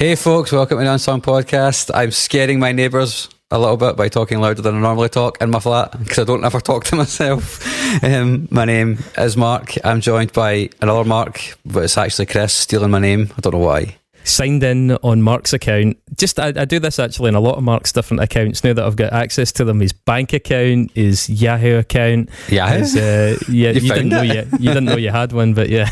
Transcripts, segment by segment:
Hey folks, welcome to the Unsung Podcast. I'm scaring my neighbours a little bit by talking louder than I normally talk in my flat because I don't ever talk to myself. My name is Mark. I'm joined by another Mark, but it's actually Chris stealing my name. I don't know why. Signed in on Mark's account. I do this actually in a lot of Mark's different accounts now that I've got access to them. His bank account, his Yahoo account. Yahoo? You didn't know you had one, but yeah.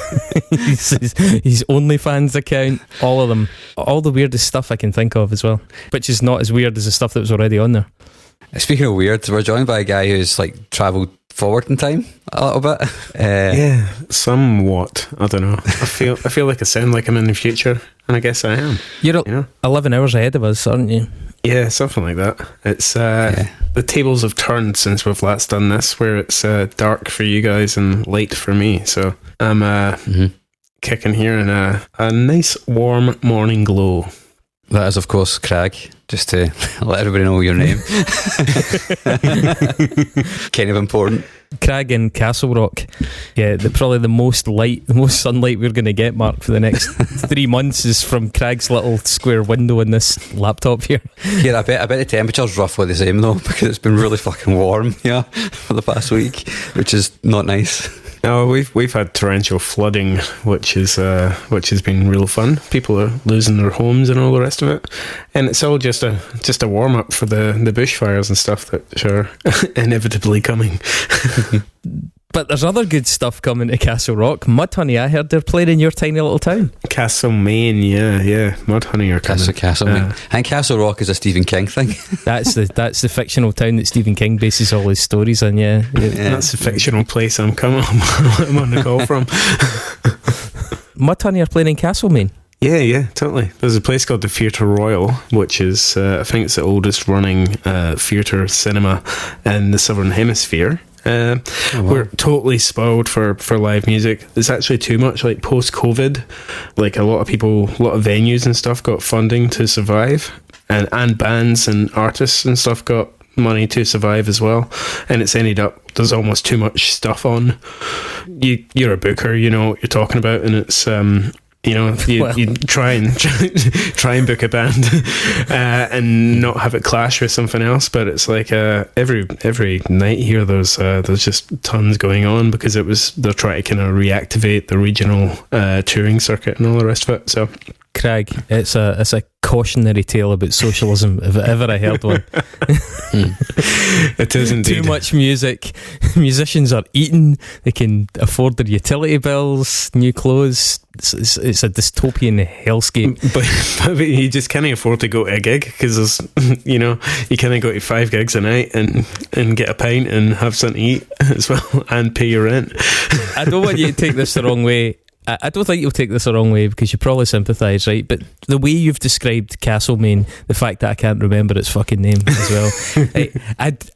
his OnlyFans account, all of them. All the weirdest stuff I can think of as well, which is not as weird as the stuff that was already on there. Speaking of weird, we're joined by a guy who's like travelled forward in time a little bit. Yeah, somewhat. I don't know. I feel like I sound like I'm in the future, and I guess I am. You're 11 hours ahead of us, aren't you? Yeah, something like that. It's the tables have turned since we've last done this, where it's dark for you guys and light for me. So I'm kicking here in a nice warm morning glow. That is, of course, Crag, just to let everybody know your name. Kind of important. Crag in Castle Rock. Yeah, probably the most sunlight we're going to get, Mark, for the next 3 months is from Crag's little square window in this laptop here. Yeah, I bet the temperature's roughly the same though, because it's been really fucking warm, for the past week, which is not nice. No, we've had torrential flooding, which has been real fun. People are losing their homes and all the rest of it, and it's all just a warm up for the bushfires and stuff that are inevitably coming. But there's other good stuff coming to Castle Rock. Mudhoney, I heard they're playing in your tiny little town. Castlemaine, yeah. Mudhoney are coming. Castlemaine. And Castle Rock is a Stephen King thing. That's the fictional town that Stephen King bases all his stories on. Yeah. That's the fictional place I'm on the call from. Mudhoney are playing in Castlemaine. Yeah, totally. There's a place called the Theatre Royal, which is, I think it's the oldest running theatre cinema in the Southern Hemisphere. We're totally spoiled for live music. There's actually too much, like post-COVID, like a lot of venues and stuff got funding to survive, and bands and artists and stuff got money to survive as well, and it's ended up there's almost too much stuff on. You're a booker, you know what you're talking about, and it's you try and book a band and not have it clash with something else, but it's like every night here there's just tons going on because they're trying to kind of reactivate the regional touring circuit and all the rest of it. So Crag, it's a cautionary tale about socialism if ever I heard one. It is indeed. Too much music, musicians are eating, they can afford their utility bills, new clothes. It's a dystopian hellscape. But you just can't afford to go to a gig because you can't go to 5 gigs a night and get a pint and have something to eat as well and pay your rent. I don't want you to take this the wrong way. I don't think you'll take this the wrong way because you probably sympathise, right? But the way you've described Castlemaine, the fact that I can't remember its fucking name as well,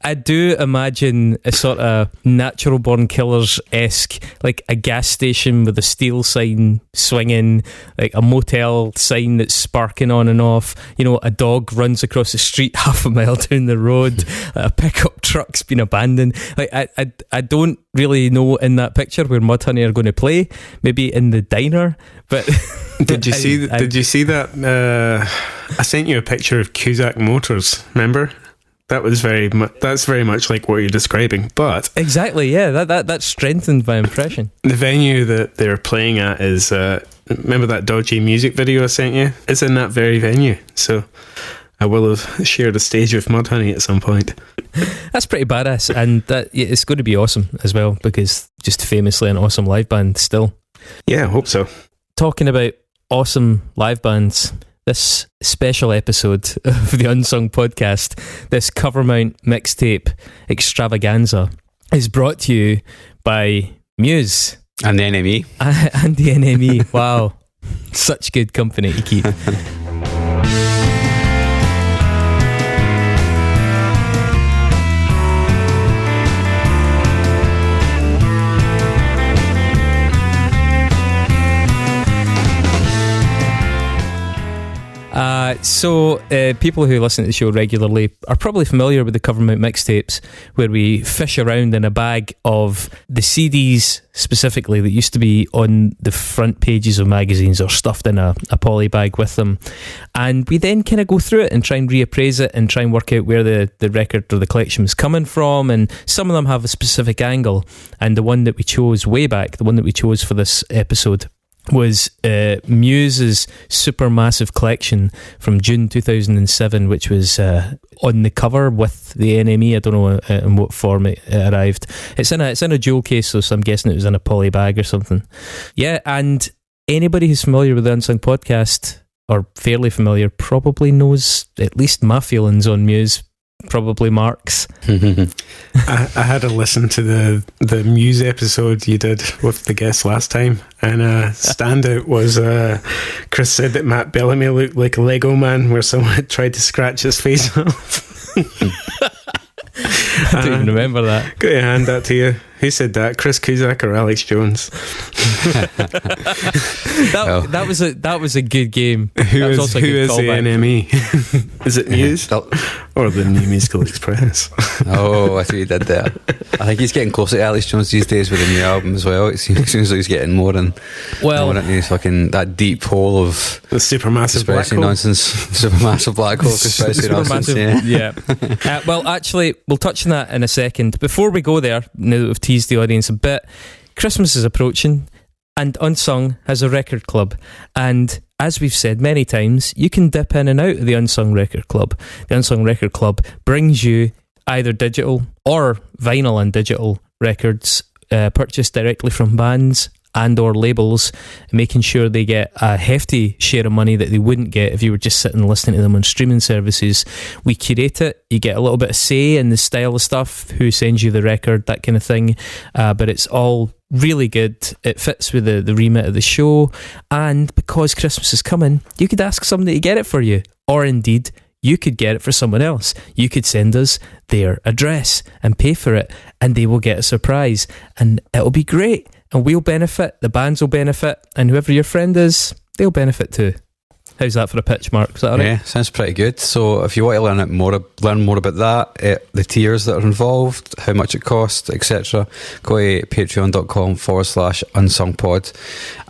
I do imagine a sort of Natural Born Killers-esque, like a gas station with a steel sign swinging, like a motel sign that's sparking on and off. A dog runs across the street half a mile down the road. A pickup truck's been abandoned. Like I don't really know in that picture where Mudhoney are going to play. Maybe in the diner, but did you see that? I sent you a picture of Cusack Motors. Remember? That's very much like what you're describing. But exactly, yeah. That strengthened my impression. The venue that they're playing at is remember that dodgy music video I sent you? It's in that very venue. So I will have shared a stage with Mudhoney at some point. That's pretty badass, and it's going to be awesome as well because just famously an awesome live band still. Yeah, I hope so. Talking about awesome live bands, this special episode of the Unsung Podcast, this Covermount mixtape extravaganza, is brought to you by Muse. And the NME. And the NME. Wow. Such good company to keep. So people who listen to the show regularly are probably familiar with the Covermount mixtapes, where we fish around in a bag of the CDs specifically that used to be on the front pages of magazines or stuffed in a poly bag with them, and we then kind of go through it and try and reappraise it and try and work out where the record or the collection was coming from. And some of them have a specific angle, and the one that we chose way back, the one that we chose for this episode, was Muse's Supermassive collection from June 2007, which was on the cover with the NME. I don't know in what form it arrived. It's in a jewel case, so I'm guessing it was in a poly bag or something. Yeah, and anybody who's familiar with the Unsung podcast, or fairly familiar, probably knows at least my feelings on Muse. Probably Mark's. I had a listen to the Muse episode you did with the guest last time, and standout was Chris said that Matt Bellamy looked like a Lego man where someone had tried to scratch his face off. I don't even remember that. Got to hand that to you. Who said that? Chris Cusack or Alex Jones? that was a good game. Who is the NME? Is it Muse or the New Musical Express? Oh, I see what you did there. I think he's getting closer to Alex Jones these days with the new album as well. It seems like he's getting more into his fucking that deep hole of the supermassive black hole nonsense. Supermassive black hole conspiracy nonsense. Yeah. Well, actually, we'll touch on that in a second. Before we go there, now that we've teased the audience a bit, Christmas is approaching, and Unsung has a record club, and as we've said many times, you can dip in and out of the Unsung Record Club. The Unsung Record Club brings you either digital or vinyl and digital records purchased directly from bands and or labels, making sure they get a hefty share of money that they wouldn't get if you were just sitting listening to them on streaming services. We curate it. You get a little bit of say in the style of stuff, who sends you the record, that kind of thing, but it's all really good. It fits with the remit of the show, and because Christmas is coming, you could ask somebody to get it for you, or indeed you could get it for someone else. You could send us their address and pay for it, and they will get a surprise, and it'll be great, and we'll benefit, the bands will benefit, and whoever your friend is, they'll benefit too. How's that for a pitch, Mark? Is that all right? Yeah, sounds pretty good. So if you want to learn more about that, the tiers that are involved, how much it costs, etc., go to patreon.com/unsungpod.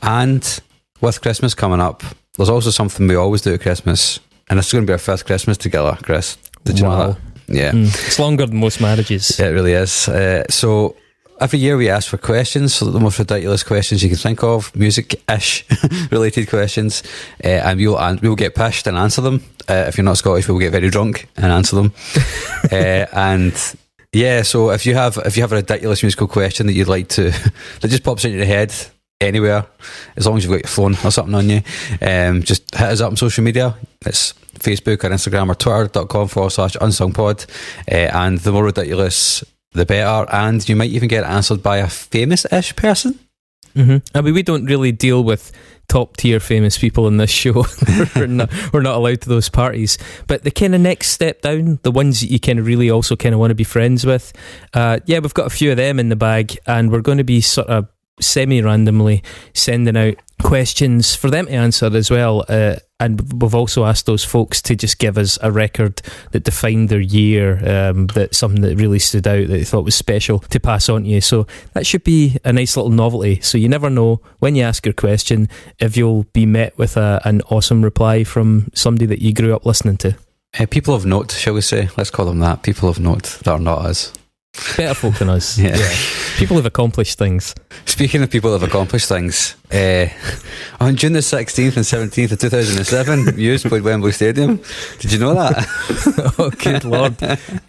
And with Christmas coming up, there's also something we always do at Christmas, and it's going to be our first Christmas together, Chris. Did you know that? Yeah. It's longer than most marriages. It really is. So every year we ask for questions, so the most ridiculous questions you can think of, music-ish related questions, and we'll get pished and answer them. If you're not Scottish, we'll get very drunk and answer them. And yeah, so if you have a ridiculous musical question that you'd like to that just pops into your head anywhere, as long as you've got your phone or something on you, just hit us up on social media. It's Facebook or Instagram or twitter.com/unsungpod, and the more ridiculous the better, and you might even get answered by a famous-ish person. I mean, we don't really deal with top tier famous people in this show. we're not allowed to those parties, but the kind of next step down, the ones that you kind of really also kind of want to be friends with, we've got a few of them in the bag, and we're going to be sort of semi-randomly sending out questions for them to answer as well, and we've also asked those folks to just give us a record that defined their year, that something that really stood out that they thought was special to pass on to you. So that should be a nice little novelty, so you never know when you ask your question if you'll be met with an awesome reply from somebody that you grew up listening to. People of note, shall we say? Let's call them that. People of note that are not us. Better folk than us. Yeah. People have accomplished things. Speaking of people who have accomplished things, on June the 16th and 17th of 2007, Muse played Wembley Stadium. Did you know that? Oh, good Lord.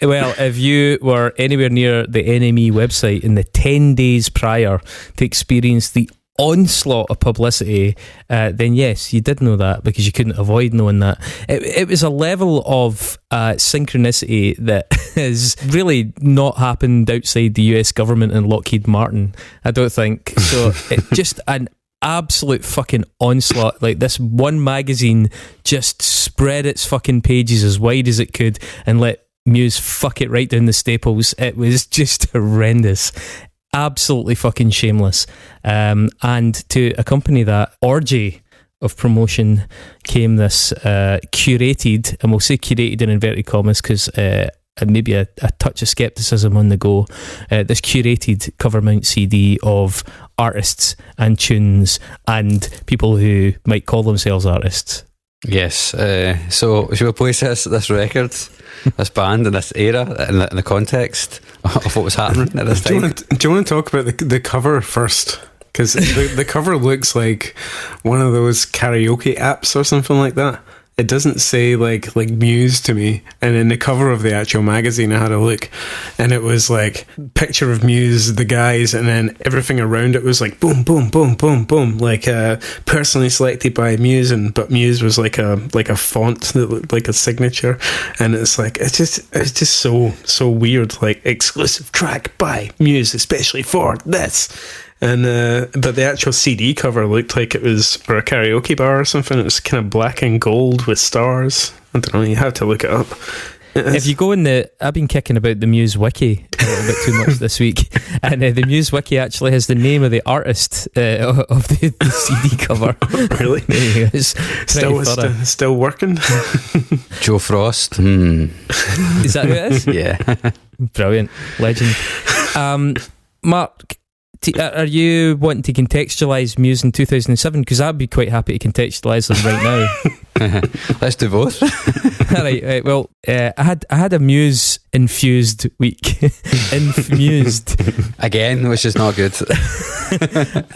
Well, if you were anywhere near the NME website in the 10 days prior to experience the onslaught of publicity, then yes, you did know that, because you couldn't avoid knowing that. It was a level of synchronicity that has really not happened outside the US government and Lockheed Martin, I don't think. So it just an absolute fucking onslaught. Like, this one magazine just spread its fucking pages as wide as it could and let Muse fuck it right down the staples. It was just horrendous. Absolutely fucking shameless. And to accompany that orgy of promotion came this curated, and we'll say curated in inverted commas because and maybe a touch of scepticism on the go, this curated Covermount CD of artists and tunes and people who might call themselves artists. Yes, so should we place this record, this band in this era, in the context of what was happening at this time? Do you want to talk about the cover first? Because the cover looks like one of those karaoke apps or something like that. It doesn't say like Muse to me. And in the cover of the actual magazine, I had a look, and it was like picture of Muse, the guys, and then everything around it was like boom, boom, boom, boom, boom, like personally selected by Muse, but Muse was like a font that looked like a signature, and it's just so weird, like exclusive track by Muse, especially for this. And but the actual CD cover looked like it was for a karaoke bar or something. It was kind of black and gold with stars. I don't know, you have to look it up. If you go in I've been kicking about the Muse wiki a little bit too much this week, and the Muse wiki actually has the name of the artist of the CD cover. Really? Still working? Joe Frost. Is that who it is? Yeah. Brilliant. Legend. Mark, are you wanting to contextualise Muse in 2007? Because I'd be quite happy to contextualise them right now. Let's do both. Right. Well, I had a Muse infused week. Infused again, which is not good.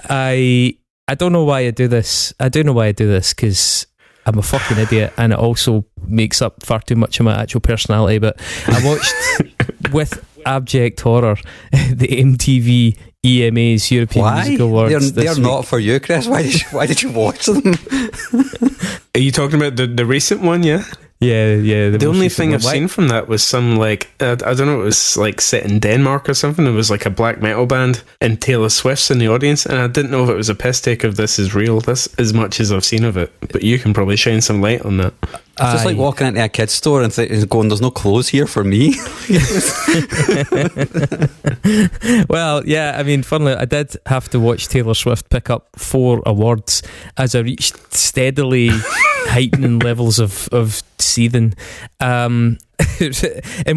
I don't know why I do this. I do know why I do this, because I'm a fucking idiot, and it also makes up far too much of my actual personality. But I watched with abject horror the MTV EMA's European Music Awards. They're not for you, Chris. Why did you watch them? Are you talking about the recent one? Yeah. The only thing I've seen from that was some like I don't know, it was like set in Denmark or something. It was like a black metal band and Taylor Swift's in the audience, and I didn't know if it was a piss take of this is real. This as much as I've seen of it, but you can probably shine some light on that. It's just like walking into a kid's store and going, "There's no clothes here for me." Well, yeah, I mean, funnily, I did have to watch Taylor Swift pick up 4 awards as I reached steadily heightening levels of seething. In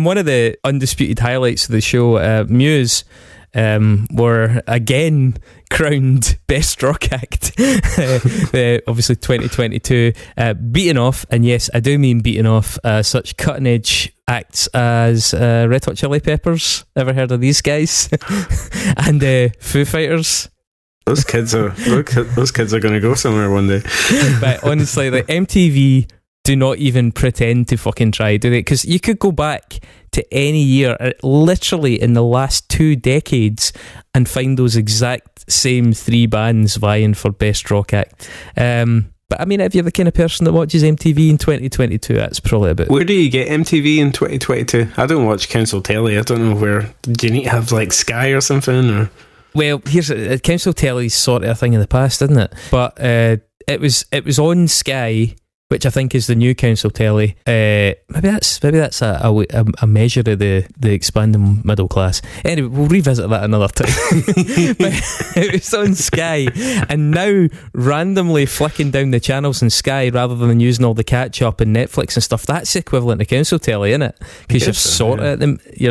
one of the undisputed highlights of the show, Muse were again crowned best rock act, obviously 2022, beating off, and yes, I do mean beating off such cutting edge acts as Red Hot Chili Peppers. Ever heard of these guys? And Foo Fighters. Those kids are going to go somewhere one day. But honestly, like, MTV do not even pretend to fucking try, do they? Because you could go back to any year, literally in the last 2 decades, and find those exact same 3 bands vying for best rock act. But I mean, if you're the kind of person that watches MTV in 2022, that's probably a bit... Where do you get MTV in 2022? I don't watch council telly. I don't know where. Do you need to have like Sky or something? Or well, here's council telly's sort of a thing in the past, isn't it? But it was on Sky, which I think is the new council telly. Maybe that's a measure of the expanding middle class. Anyway, we'll revisit that another time. But it was on Sky, and now randomly flicking down the channels in Sky rather than using all the catch up and Netflix and stuff. That's equivalent to council telly, isn't it? Because you're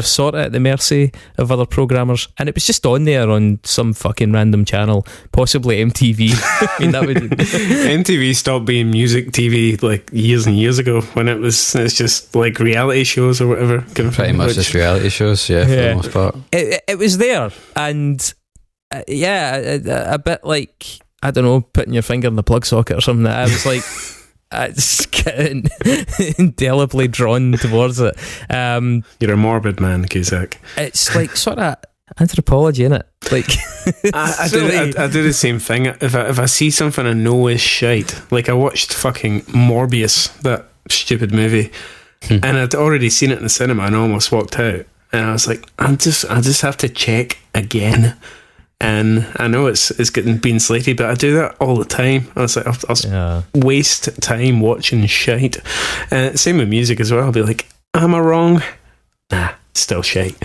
sort of at the mercy of other programmers, and it was just on there on some fucking random channel, possibly MTV. I mean, that would MTV stopped being music TV like years and years ago, when it's just like reality shows or whatever. Pretty much just reality shows, yeah, for the most part. It was there, and a bit like, I don't know, putting your finger in the plug socket or something. I was like, just getting indelibly drawn towards it. You're a morbid man, Cusack. It's like sort of anthropology, innit? Like, I do the same thing. If I see something I know is shite, like I watched fucking Morbius, that stupid movie, and I'd already seen it in the cinema and almost walked out, and I was like, I just have to check again. And I know it's being slated, but I do that all the time. I was like, I'll waste time watching shite. Same with music as well. I'll be like, am I wrong? Nah, still shite.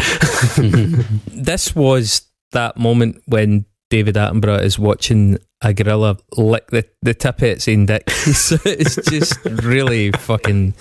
This was that moment when David Attenborough is watching a gorilla lick the tip of its own dick. So it's just really fucking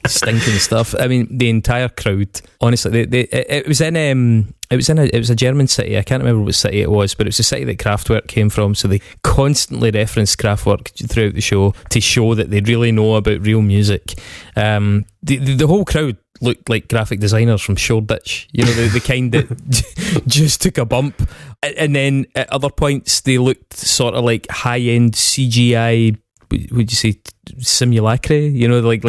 stinking stuff. I mean, the entire crowd, honestly, it was a German city. I can't remember what city it was, but it was a city that Kraftwerk came from, so they constantly referenced Kraftwerk throughout the show to show that they really know about real music. The whole crowd looked like graphic designers from Shoreditch, you know, the kind that just took a bump, and then at other points they looked sort of like high-end CGI, would you say simulacra, you know, like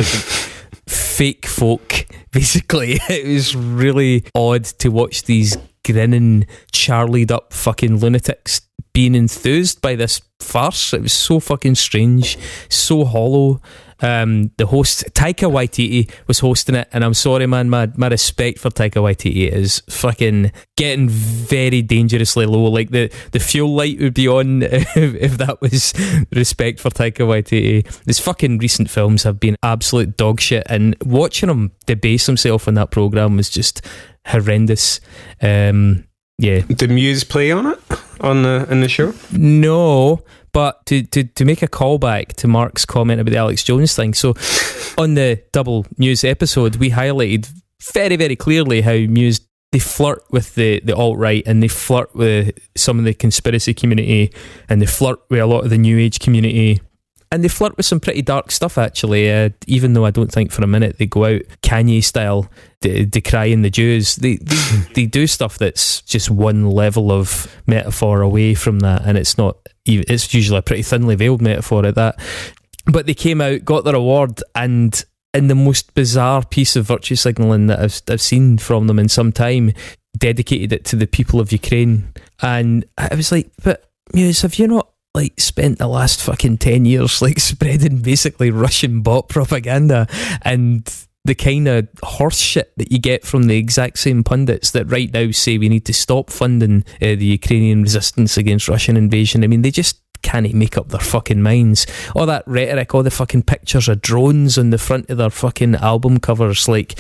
fake folk, basically. It was really odd to watch these grinning, charlied up fucking lunatics being enthused by this farce. It was so fucking strange, so hollow. The host, Taika Waititi, was hosting it, and I'm sorry, man, my respect for Taika Waititi is fucking getting very dangerously low. Like the fuel light would be on if that was respect for Taika Waititi. His fucking recent films have been absolute dog shit, and watching him debase himself on that programme was just horrendous. Yeah. Did Muse play on it in the show? No. But to make a callback to Mark's comment about the Alex Jones thing, so on the Double Muse episode, we highlighted very, very clearly how Muse, they flirt with the alt-right, and they flirt with some of the conspiracy community, and they flirt with a lot of the New Age community, and they flirt with some pretty dark stuff, actually, even though I don't think for a minute they go out Kanye style decrying the Jews. They do stuff that's just one level of metaphor away from that, and it's usually a pretty thinly veiled metaphor at that. But they came out, got their award, and in the most bizarre piece of virtue signalling that I've seen from them in some time, dedicated it to the people of Ukraine. And I was like, but Muse, have you not like spent the last fucking 10 years like spreading basically Russian bot propaganda and the kind of horse shit that you get from the exact same pundits that right now say we need to stop funding the Ukrainian resistance against Russian invasion? I mean, they just can't make up their fucking minds. All that rhetoric, all the fucking pictures of drones on the front of their fucking album covers, like,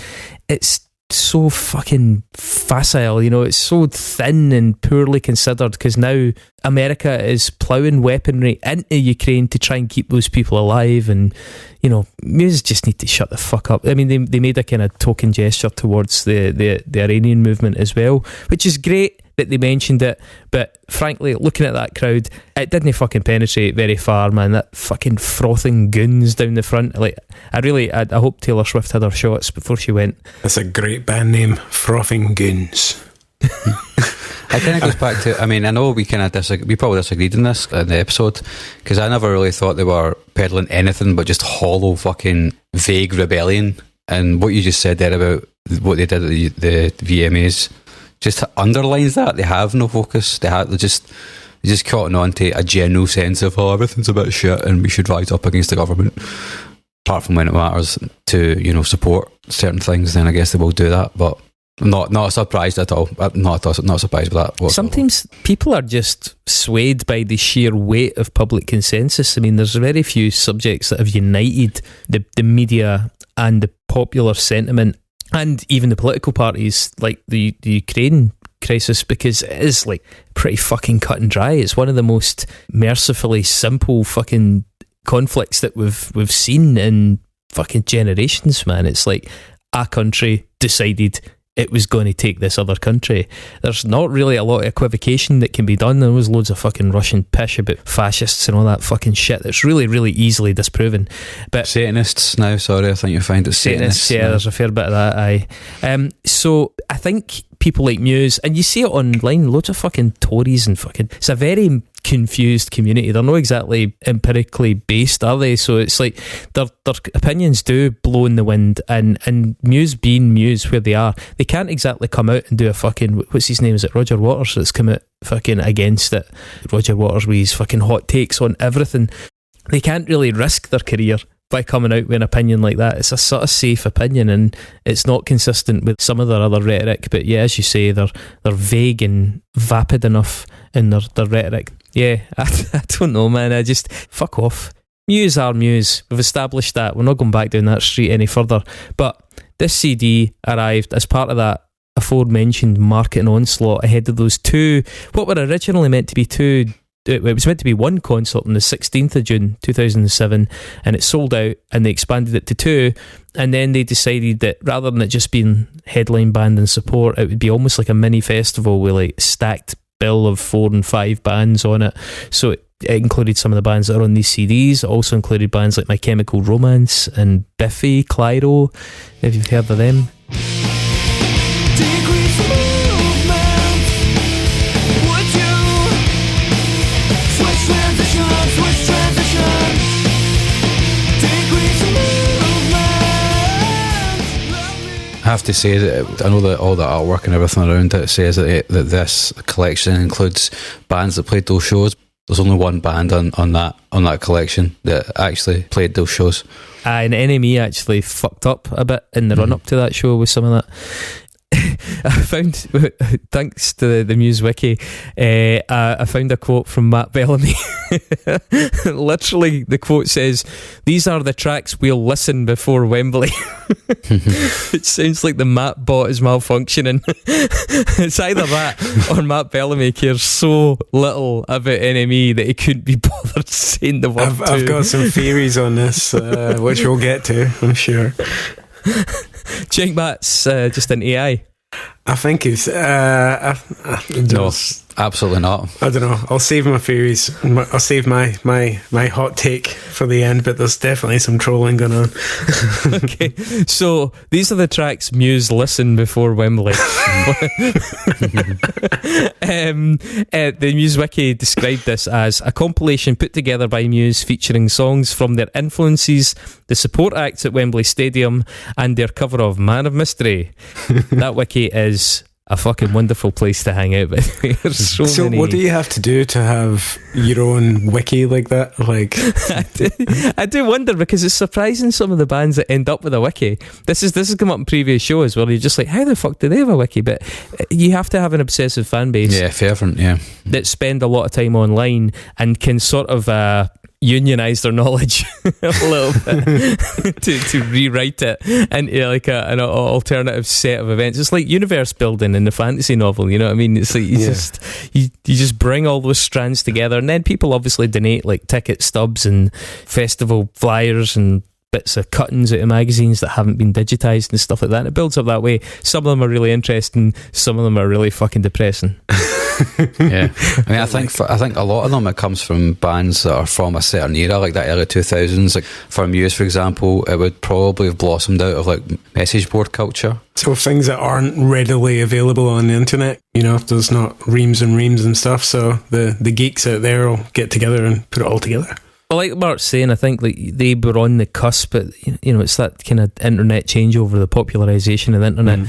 it's so fucking facile, you know, it's so thin and poorly considered, because now America is ploughing weaponry into Ukraine to try and keep those people alive. And, you know, Muse just need to shut the fuck up. I mean, they made a kind of token gesture towards the Iranian movement as well, which is great that they mentioned it, but frankly, looking at that crowd, it didn't fucking penetrate very far, man. That fucking frothing goons down the front, like, I hope Taylor Swift had her shots before she went. That's a great band name, Frothing Goons. It kind of goes back to, I mean, I know we probably disagreed in this in the episode, because I never really thought they were peddling anything but just hollow fucking vague rebellion. And what you just said there about what they did at the VMAs just underlines that they have no focus. They're just cotton on to a general sense of, oh, everything's a bit shit and we should rise up against the government. Apart from when it matters to, you know, support certain things, then I guess they will do that. But not surprised at all. Not surprised with that whatsoever. Sometimes people are just swayed by the sheer weight of public consensus. I mean, there's very few subjects that have united the media and the popular sentiment, and even the political parties, like the Ukraine crisis, because it is like pretty fucking cut and dry. It's one of the most mercifully simple fucking conflicts that we've seen in fucking generations, man. It's like a country decided it was going to take this other country. There's not really a lot of equivocation that can be done. There was loads of fucking Russian pish about fascists and all that fucking shit that's really, really easily disproven. But Satanists now, sorry, I think you'll find it Satanists. Yeah, there's a fair bit of that, aye. So I think people like Muse, and you see it online, loads of fucking Tories and fucking, it's a very confused community. They're not exactly empirically based, are they? So it's like their opinions do blow in the wind, and Muse being Muse where they are, they can't exactly come out and do a fucking, what's his name, is it Roger Waters that's come out fucking against it? Roger Waters with his fucking hot takes on everything. They can't really risk their career by coming out with an opinion like that. It's a sort of safe opinion, and it's not consistent with some of their other rhetoric. But yeah, as you say, they're vague and vapid enough in their rhetoric. Yeah, I don't know, man. I just, fuck off. Muse are Muse. We've established that. We're not going back down that street any further. But this CD arrived as part of that aforementioned marketing onslaught ahead of those two, what were originally meant to be two it was meant to be one concert on the 16th of June 2007, and it sold out, and they expanded it to 2, and then they decided that rather than it just being headline band and support, it would be almost like a mini festival with like stacked bill of 4 and 5 bands on it. So it included some of the bands that are on these CDs. It also included bands like My Chemical Romance and Biffy Clyro, if you've heard of them. I have to say that I know that all the artwork and everything around it says that this collection includes bands that played those shows. There's only one band on that collection that actually played those shows. And NME actually fucked up a bit in the run up to that show with some of that. I found, thanks to the Muse wiki, I found a quote from Matt Bellamy. Literally, the quote says, "These are the tracks we'll listen before Wembley." It sounds like the Matt bot is malfunctioning. It's either that or Matt Bellamy cares so little about NME that he couldn't be bothered saying the word. I've got some theories on this, which we'll get to, I'm sure. Do you think Matt's just an AI? I think he's No, absolutely not. I don't know. I'll save my theories. I'll save my hot take for the end, but there's definitely some trolling going on. Okay, so these are the tracks Muse listen before Wembley. The Muse wiki described this as a compilation put together by Muse featuring songs from their influences, the support acts at Wembley Stadium, and their cover of Man of Mystery. That wiki is a fucking wonderful place to hang out with. There's so many. What do you have to do to have your own wiki like that? Like, I do wonder, because it's surprising some of the bands that end up with a wiki. This has come up in previous shows where you're just like, how the fuck do they have a wiki? But you have to have an obsessive fan base, fervent, that spend a lot of time online and can sort of unionize their knowledge a little bit to rewrite it into like an alternative set of events. It's like universe building in the fantasy novel, you know what I mean? It's like you just bring all those strands together, and then people obviously donate like ticket stubs and festival flyers and bits of cuttings out of magazines that haven't been digitized and stuff like that, and it builds up that way. Some of them are really interesting, some of them are really fucking depressing. Yeah, I mean, I think a lot of them, it comes from bands that are from a certain era, like that early 2000s. Like for Muse, for example, it would probably have blossomed out of like message board culture. So things that aren't readily available on the internet, you know, there's not reams and reams and stuff, so the geeks out there will get together and put it all together. Well, like Mark's saying, I think like they were on the cusp, but you know, it's that kind of internet changeover, the popularisation of the internet.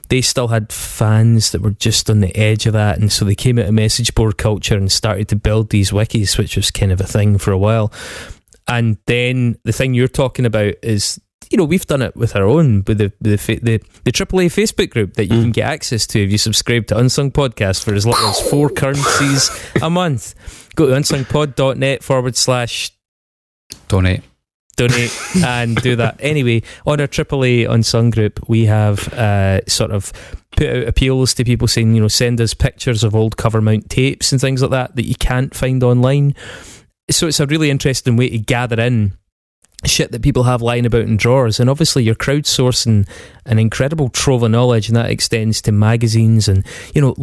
They still had fans that were just on the edge of that, and so they came out of message board culture and started to build these wikis, which was kind of a thing for a while. And then the thing you're talking about is, you know, we've done it with our own, with the AAA Facebook group that you can get access to if you subscribe to Unsung Podcast for as little as 4 currencies a month. Go to unsungpod.net/donate and do that. Anyway, on our AAA Unsung group, we have sort of put out appeals to people saying, you know, send us pictures of old Covermount tapes and things like that you can't find online. So it's a really interesting way to gather in shit that people have lying about in drawers, and obviously you're crowdsourcing an incredible trove of knowledge, and that extends to magazines, and you know,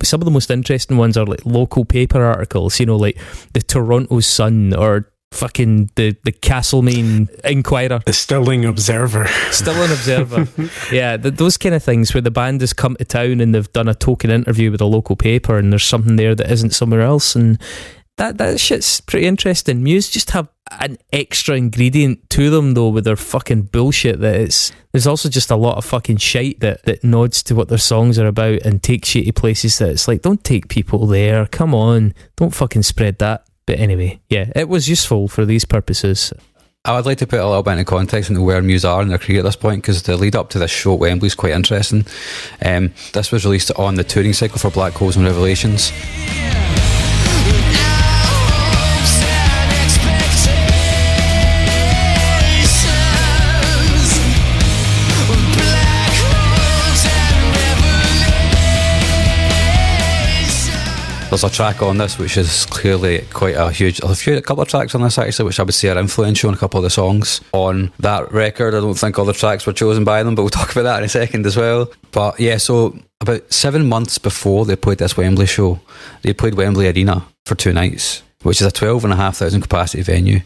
some of the most interesting ones are like local paper articles, you know, like the Toronto Sun or fucking the Castlemaine Inquirer, the Stirling Observer. Yeah, those kind of things where the band has come to town and they've done a token interview with a local paper and there's something there that isn't somewhere else, and that shit's pretty interesting. Muse just have an extra ingredient to them though with their fucking bullshit, that there's also just a lot of fucking shite that nods to what their songs are about and takes you to places that it's like, don't take people there, come on, don't fucking spread that. But anyway, yeah, it was useful for these purposes. I would like to put a little bit into context into where Muse are in their career at this point, because the lead up to this show at Wembley is quite interesting. This was released on the touring cycle for Black Holes and Revelations. There's a track on this which is clearly quite a huge. A couple of tracks on this actually, which I would say are influential in a couple of the songs on that record. I don't think all the tracks were chosen by them, but we'll talk about that in a second as well. But yeah, so about 7 months before they played this Wembley show, they played Wembley Arena for 2 nights, which is a 12,500 capacity venue.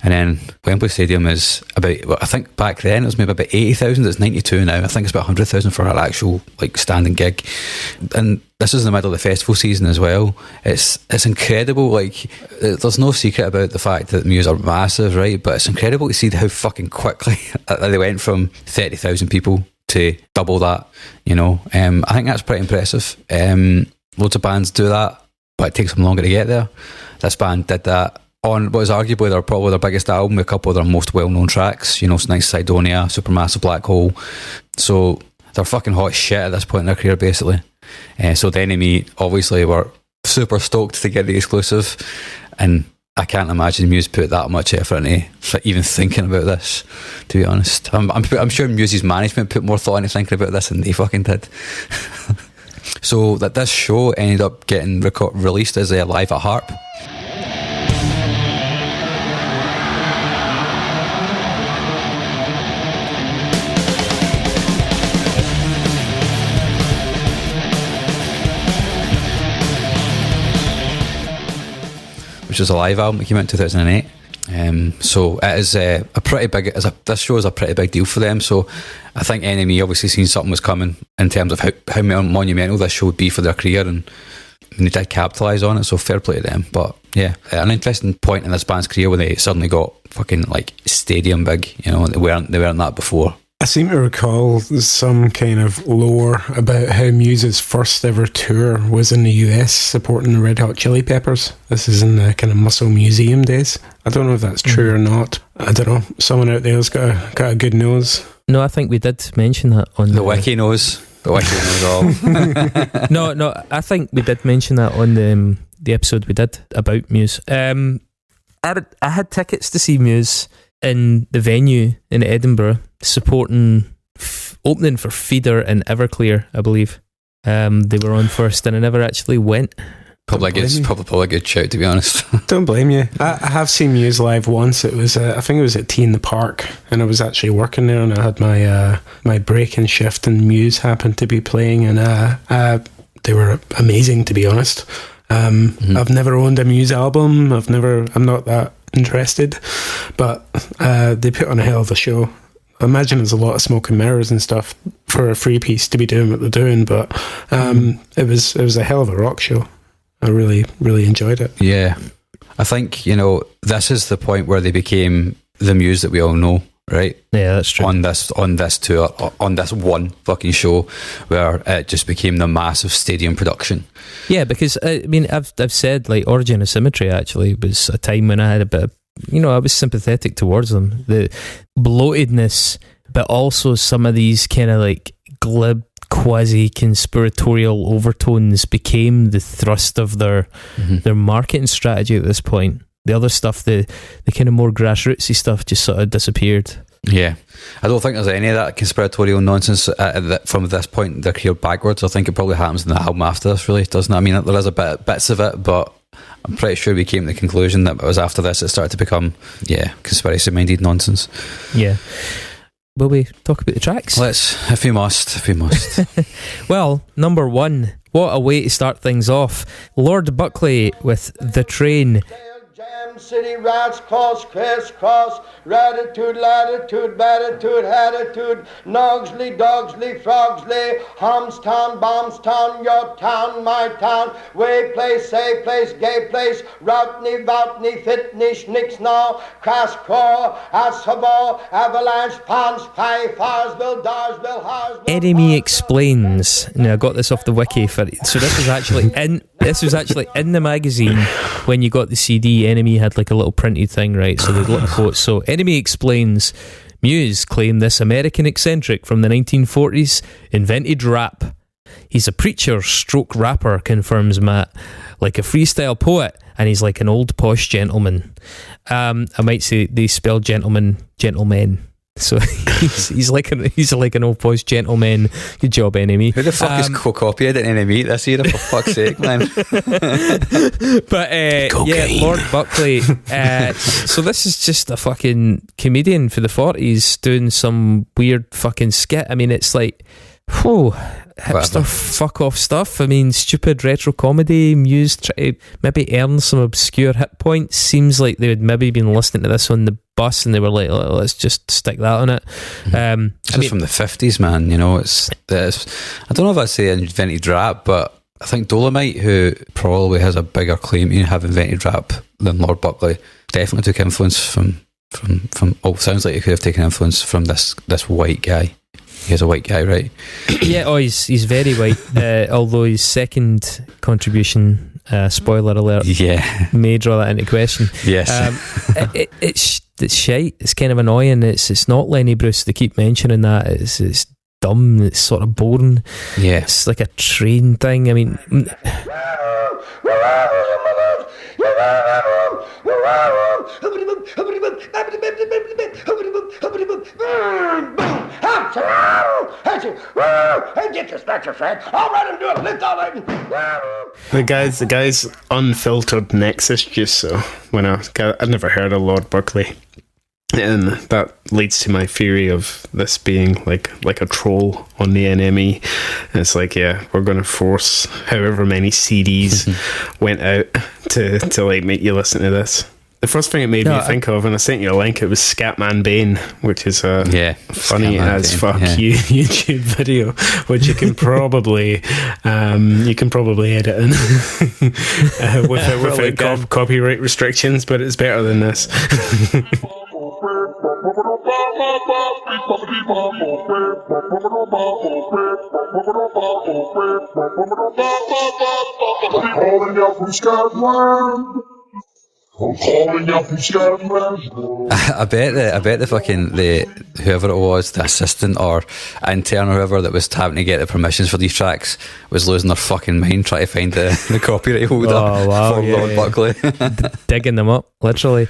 And then Wembley Stadium is about, well, I think back then it was maybe about 80,000. It's 92 now. I think it's about 100,000 for an actual like standing gig. And this is in the middle of the festival season as well. It's incredible. Like, there's no secret about the fact that Muse are massive, right? But it's incredible to see how fucking quickly they went from 30,000 people to double that, you know. I think that's pretty impressive. Loads of bands do that, but it takes them longer to get there. This band did that on what is arguably probably their biggest album, a couple of their most well-known tracks, you know, Nice Sidonia, Supermassive, Black Hole. So they're fucking hot shit at this point in their career, basically. So the Enemy obviously were super stoked to get the exclusive, and I can't imagine Muse put that much effort into even thinking about this, to be honest. I'm sure Muse's management put more thought into thinking about this than they fucking did. So that this show ended up getting released as a Live at Harp. Which was a live album. It came out in 2008. So it is a pretty big. This show is a pretty big deal for them. So I think Enemy obviously seen something was coming in terms of how monumental this show would be for their career, and they did capitalise on it. So fair play to them. But yeah, an interesting point in this band's career when they suddenly got fucking like stadium big. You know, they weren't that before. I seem to recall some kind of lore about how Muse's first ever tour was in the US supporting the Red Hot Chili Peppers. This is in the kind of Muscle Museum days. I don't know if that's true or not. I don't know. Someone out there's got a good nose. No, I think we did mention that on the wiki knows. The wiki knows all. No, I think we did mention that on the episode we did about Muse. I had tickets to see Muse in the venue in Edinburgh, supporting opening for Feeder and Everclear, I believe. They were on first, and I never actually went. Probably a good shout, to be honest. Don't blame you. I have seen Muse live once. It was I think it was at Tea in the Park, and I was actually working there, and I had my break-in shift, and Muse happened to be playing, and they were amazing, to be honest. I've never owned a Muse album. I'm not that interested, but they put on a hell of a show. I imagine there's a lot of smoke and mirrors and stuff for a free piece to be doing what they're doing, but it was a hell of a rock show. I really, really enjoyed it. Yeah, I think, you know, this is the point where they became the Muse that we all know, right? Yeah, that's true. On this tour, on this one fucking show, where it just became the massive stadium production. Yeah, because I mean, I've said like Origin of Symmetry actually was a time when I had a bit of, you know, I was sympathetic towards them. The bloatedness, but also some of these kind of like glib, quasi-conspiratorial overtones became the thrust of their marketing strategy at this point. The other stuff, the kind of more grassrootsy stuff, just sort of disappeared. Yeah, I don't think there's any of that conspiratorial nonsense from this point in their career backwards. I think it probably happens in the album after this, really, doesn't it? I mean, there is bits of it, but I'm pretty sure we came to the conclusion that it was after this it started to become, conspiracy-minded nonsense. Yeah. Will we talk about the tracks? Let's, if we must. Well, number one, what a way to start things off. Lord Buckley with The Train. Jam, city rats, crisscross, ratitude, latitude, batitude, attitude, Nogsley, Dogsley, Frogsley, Homstown, Bombstown, your town, my town, way place, say place, gay place, Routney, Voutney, Fitney, Schnicksnaw, Crascraw, Ashaball, Avalanche, Ponce, Pie, Farsville, Darsville, Harsville. Enemy Explains. Now I got this off the wiki so this was actually in the magazine when you got the CD. Enemy had like a little printed thing, right? So there's little quotes. So Enemy Explains, Muse claim this American eccentric from the 1940s invented rap. He's a preacher stroke rapper, confirms Matt, like a freestyle poet, and he's like an old posh gentleman. I might say they spell gentlemen. So he's like an old posh gentleman. Good job, Enemy. Who the fuck is co-copied at Enemy this year, for fuck's sake, man? But yeah, Lord Buckley. So this is just a fucking comedian for the 40s doing some weird fucking skit. I mean, it's like, whoa, hipster fuck off stuff. I mean, stupid retro comedy. Muse try to maybe earn some obscure hit points. Seems like they had maybe been listening to this on the bus and they were like, let's just stick that on it. This is from the 50s, man. You know, it's I don't know if I'd say invented rap, but I think Dolomite, who probably has a bigger claim to have invented rap than Lord Buckley, definitely took influence from sounds like he could have taken influence from this white guy. He's a white guy, right? Yeah, he's very white. Although his second contribution, spoiler alert, may draw that into question. Yes. It's shite. It's kind of annoying. It's not Lenny Bruce. They keep mentioning that. It's dumb. It's sort of boring. Yeah. It's like a train thing. I mean... The guy's unfiltered Nexus juice. So I'd never heard of Lord Buckley, and that leads to my theory of this being like a troll on the NME. And it's like, yeah, we're going to force however many CDs went out to like make you listen to this. The first thing it made me think of, and I sent you a link, it was Scatman Bane, which is a funny as fuck YouTube video, which you can probably edit in without copyright restrictions, but it's better than this. I bet the fucking whoever it was, the assistant or intern or whoever that was having to get the permissions for these tracks was losing their fucking mind trying to find the copyright holder for Lord Buckley. Digging them up, literally.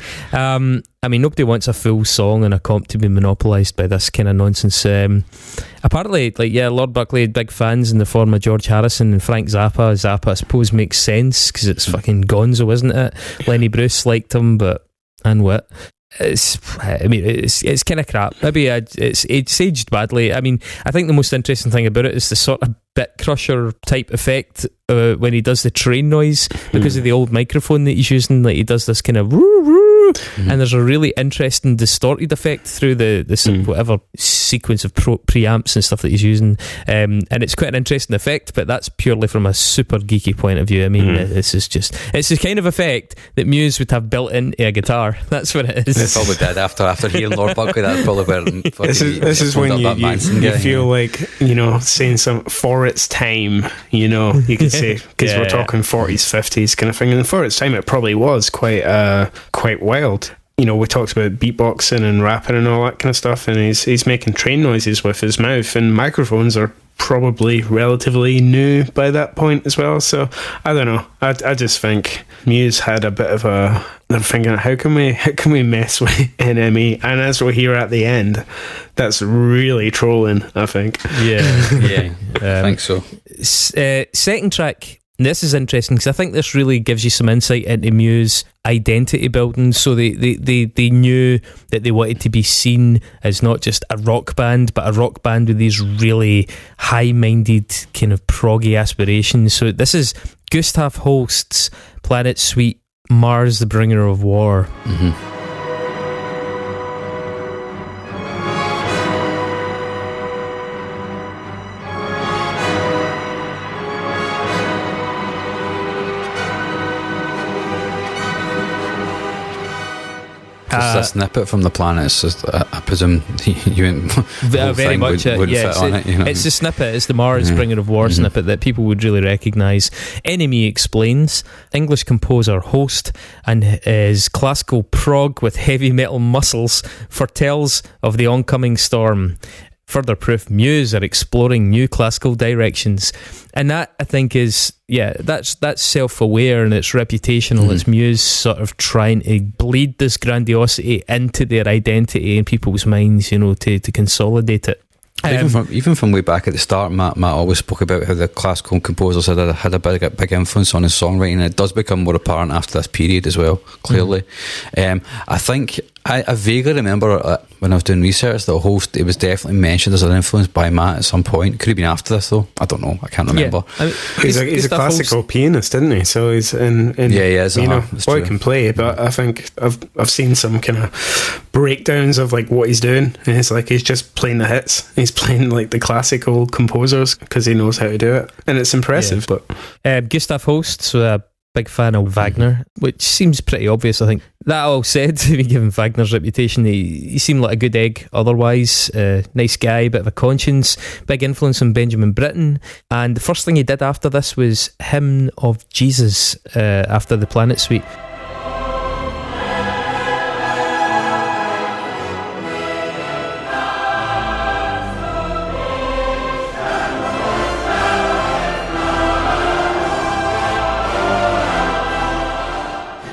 I mean, nobody wants a full song and a comp to be monopolised by this kind of nonsense. Apparently, Lord Buckley had big fans in the form of George Harrison and Frank Zappa. Zappa, I suppose, makes sense because it's fucking gonzo, isn't it? Lenny Bruce liked him, and what? It's kind of crap. Maybe it's aged badly. I mean, I think the most interesting thing about it is the sort of bit crusher type effect when he does the train noise because of the old microphone that he's using. Like, he does this kind of woo woo. And there's a really interesting distorted effect through the whatever sequence of preamps and stuff that he's using, and it's quite an interesting effect, but that's purely from a super geeky point of view. I mean, it's the kind of effect that Muse would have built into a guitar. That's what it is. They probably did after hearing Lord Buckley. That's probably where this is when you feel like, you know, saying some for its time, you know, you could say, because we're talking 40s 50s kind of thing, and for its time it probably was quite wild. You know, we talked about beatboxing and rapping and all that kind of stuff, and he's making train noises with his mouth, and microphones are probably relatively new by that point as well. So I don't know. I just think Muse had a bit of a. They're thinking, how can we mess with NME? And as we'll hear at the end, that's really trolling, I think. Yeah. I think so. Second track. This is interesting because I think this really gives you some insight into Muse identity building. So they knew that they wanted to be seen as not just a rock band, but a rock band with these really high-minded kind of proggy aspirations. So this is Gustav Holst's Planet Suite, Mars the Bringer of War. Mm-hmm. Just a snippet from the planet. It's just, I presume you very much would fit on it. You know? It's a snippet. It's the Mars Bringer of War snippet that people would really recognise. Enemy explains English composer Holst and his classical prog with heavy metal muscles foretells of the oncoming storm. Further proof, Muse are exploring new classical directions. And that, I think, is, that's self-aware and it's reputational. It's Muse sort of trying to bleed this grandiosity into their identity in people's minds, to consolidate it. Even from way back at the start, Matt always spoke about how the classical composers had a big influence on his songwriting, and it does become more apparent after this period as well, clearly. I think I vaguely remember when I was doing research that it was definitely mentioned as an influence by Matt at some point. Could have been after this though, I don't know, I can't remember. He's a classical pianist, isn't he? So he's in he can play, but I think I've seen some kind of breakdowns of like what he's doing, and it's like he's just playing the hits. He's playing like the classical composers because he knows how to do it, and it's impressive. But Gustav Holst, so a big fan of Wagner, which seems pretty obvious, I think. That all said, given Wagner's reputation, he seemed like a good egg otherwise. Nice guy, bit of a conscience, big influence on Benjamin Britten. And the first thing he did after this was Hymn of Jesus after the Planet Suite.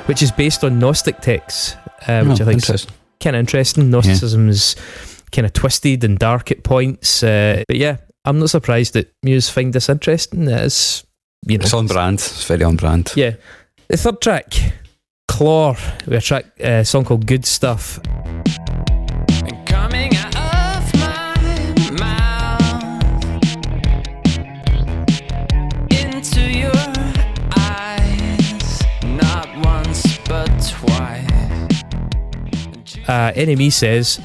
Which is based on Gnostic texts, which I think is kind of interesting. Gnosticism is kind of twisted and dark at points. But yeah, I'm not surprised that Muse find this interesting. It's on brand. It's very on brand. Yeah. The third track, Claw, with a song called Good Stuff. Coming out of my mouth into your eyes, not once but twice. NME says,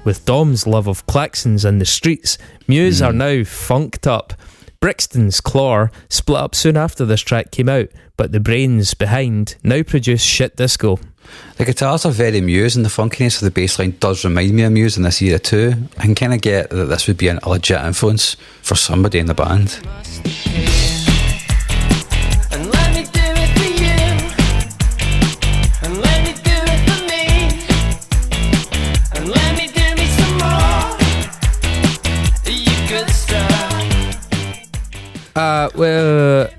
with Dom's love of klaxons and the streets, Muse are now funked up. Brixton's Claw split up soon after this track came out, but the brains behind now produce shit disco. The guitars are very Muse, and the funkiness of the bass line does remind me of Muse in this era too. I can kind of get that this would be a legit influence for somebody in the band. Well,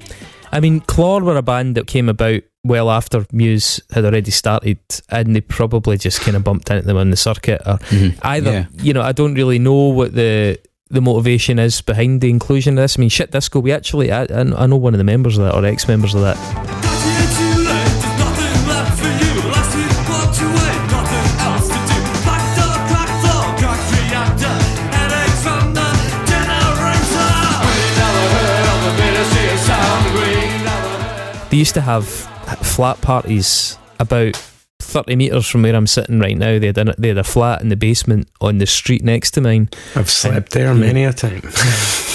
I mean, Claw were a band that came about well after Muse had already started, and they probably just kind of bumped into them on the circuit, or either, I don't really know what the motivation is behind the inclusion of this. I mean, Shit Disco, I know one of the members of that, or ex-members of that. They used to have flat parties about 30 metres from where I'm sitting right now. They had a flat in the basement on the street next to mine. I've slept there many a time.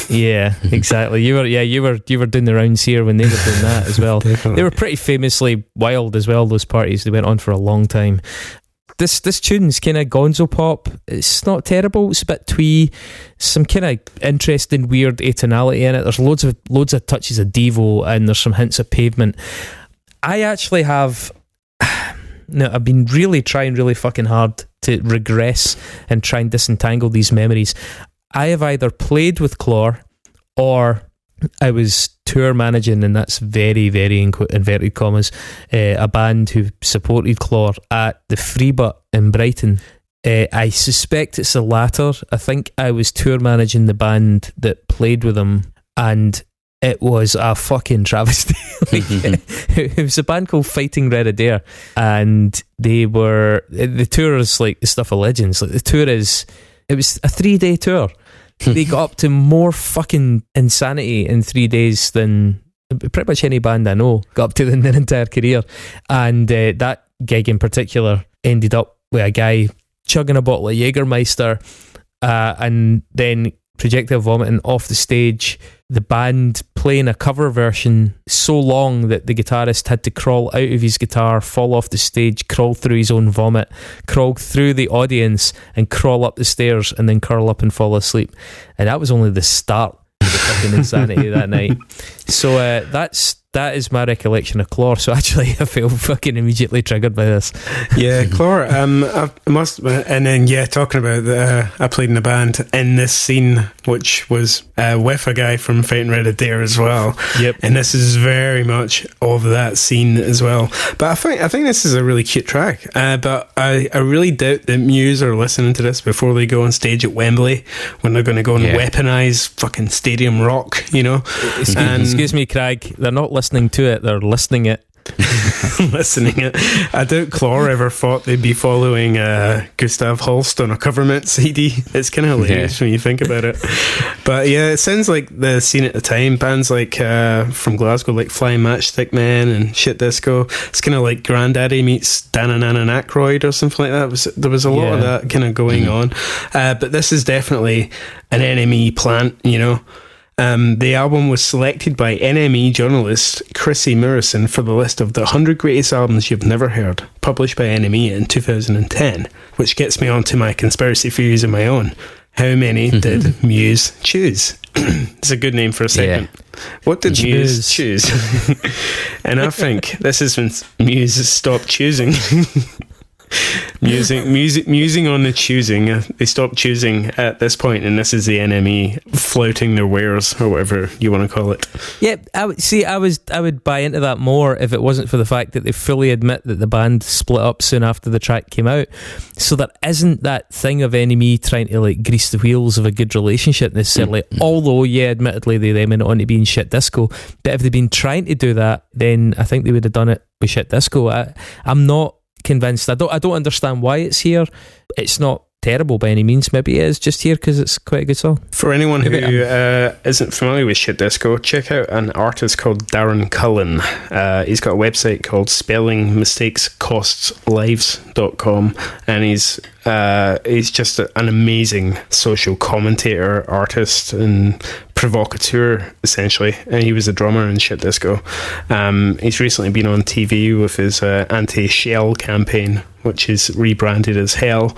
Yeah, exactly. You were doing the rounds here when they were doing that as well. Definitely. They were pretty famously wild as well, those parties. They went on for a long time. This tune's kind of gonzo pop. It's not terrible. It's a bit twee. Some kind of interesting, weird atonality in it. There's loads of touches of Devo, and there's some hints of Pavement. I actually have. Now, I've been trying really fucking hard to regress and try and disentangle these memories. I have either played with Claw, or I was tour managing, and that's very, very inverted commas, a band who supported Claw at the Free Butt in Brighton. I suspect it's the latter. I think I was tour managing the band that played with them, and it was a fucking travesty. It was a band called Fighting Red Adair, and the tour is like the stuff of legends. Like it was a 3-day tour. They got up to more fucking insanity in 3 days than pretty much any band I know got up to in their entire career. And that gig in particular ended up with a guy chugging a bottle of Jägermeister and then projectile vomiting off the stage. The band playing a cover version so long that the guitarist had to crawl out of his guitar, fall off the stage, crawl through his own vomit, crawl through the audience and crawl up the stairs, and then curl up and fall asleep. And that was only the start of the fucking insanity that night. So that is my recollection of Chlor. So actually, I feel fucking immediately triggered by this. Yeah, Chlor. I must, and then talking about I played in a band in this scene, which was with a guy from Fighting Red Adair as well. Yep. And this is very much of that scene as well. But I think this is a really cute track. But I really doubt that Muse are listening to this before they go on stage at Wembley when they're going to go and weaponize fucking stadium rock. Excuse me, Crag. They're not listening to it, they're listening it. Listening it. I doubt Chlor ever thought they'd be following Gustav Holst on a Covermount CD. It's kind of hilarious when you think about it. But yeah, it sounds like the scene at the time. Bands like from Glasgow, like Flying Matchstick Men and Shit Disco. It's kind of like Grandaddy meets Dan and Aykroyd or something like that. There was a lot of that kind of going on. But this is definitely an NME plant, The album was selected by NME journalist Chrissy Murison for the list of the 100 greatest albums you've never heard, published by NME in 2010, which gets me on to my conspiracy theories of my own. How many did Muse choose? It's a good name for a segment. Yeah. What did Muse choose? And I think this is when Muse stopped choosing. Musing on the choosing. They stopped choosing at this point, and this is the NME flouting their wares, or whatever you want to call it. Yeah, I would buy into that more if it wasn't for the fact that they fully admit that the band split up soon after the track came out. So there isn't that thing of NME trying to like grease the wheels of a good relationship necessarily. Although, admittedly they went on to be in Shit Disco. But if they'd been trying to do that, then I think they would have done it with Shit Disco. I'm not convinced. I don't understand why it's here. It's not terrible by any means. Maybe it is just here because it's quite a good song. For anyone who isn't familiar with Shit Disco, check out an artist called Darren Cullen. He's got a website called spellingmistakescostslives.com, and he's just an amazing social commentator, artist and provocateur, essentially. And he was a drummer in Shit Disco. He's recently been on TV with his anti-Shell campaign, which is rebranded as Hell.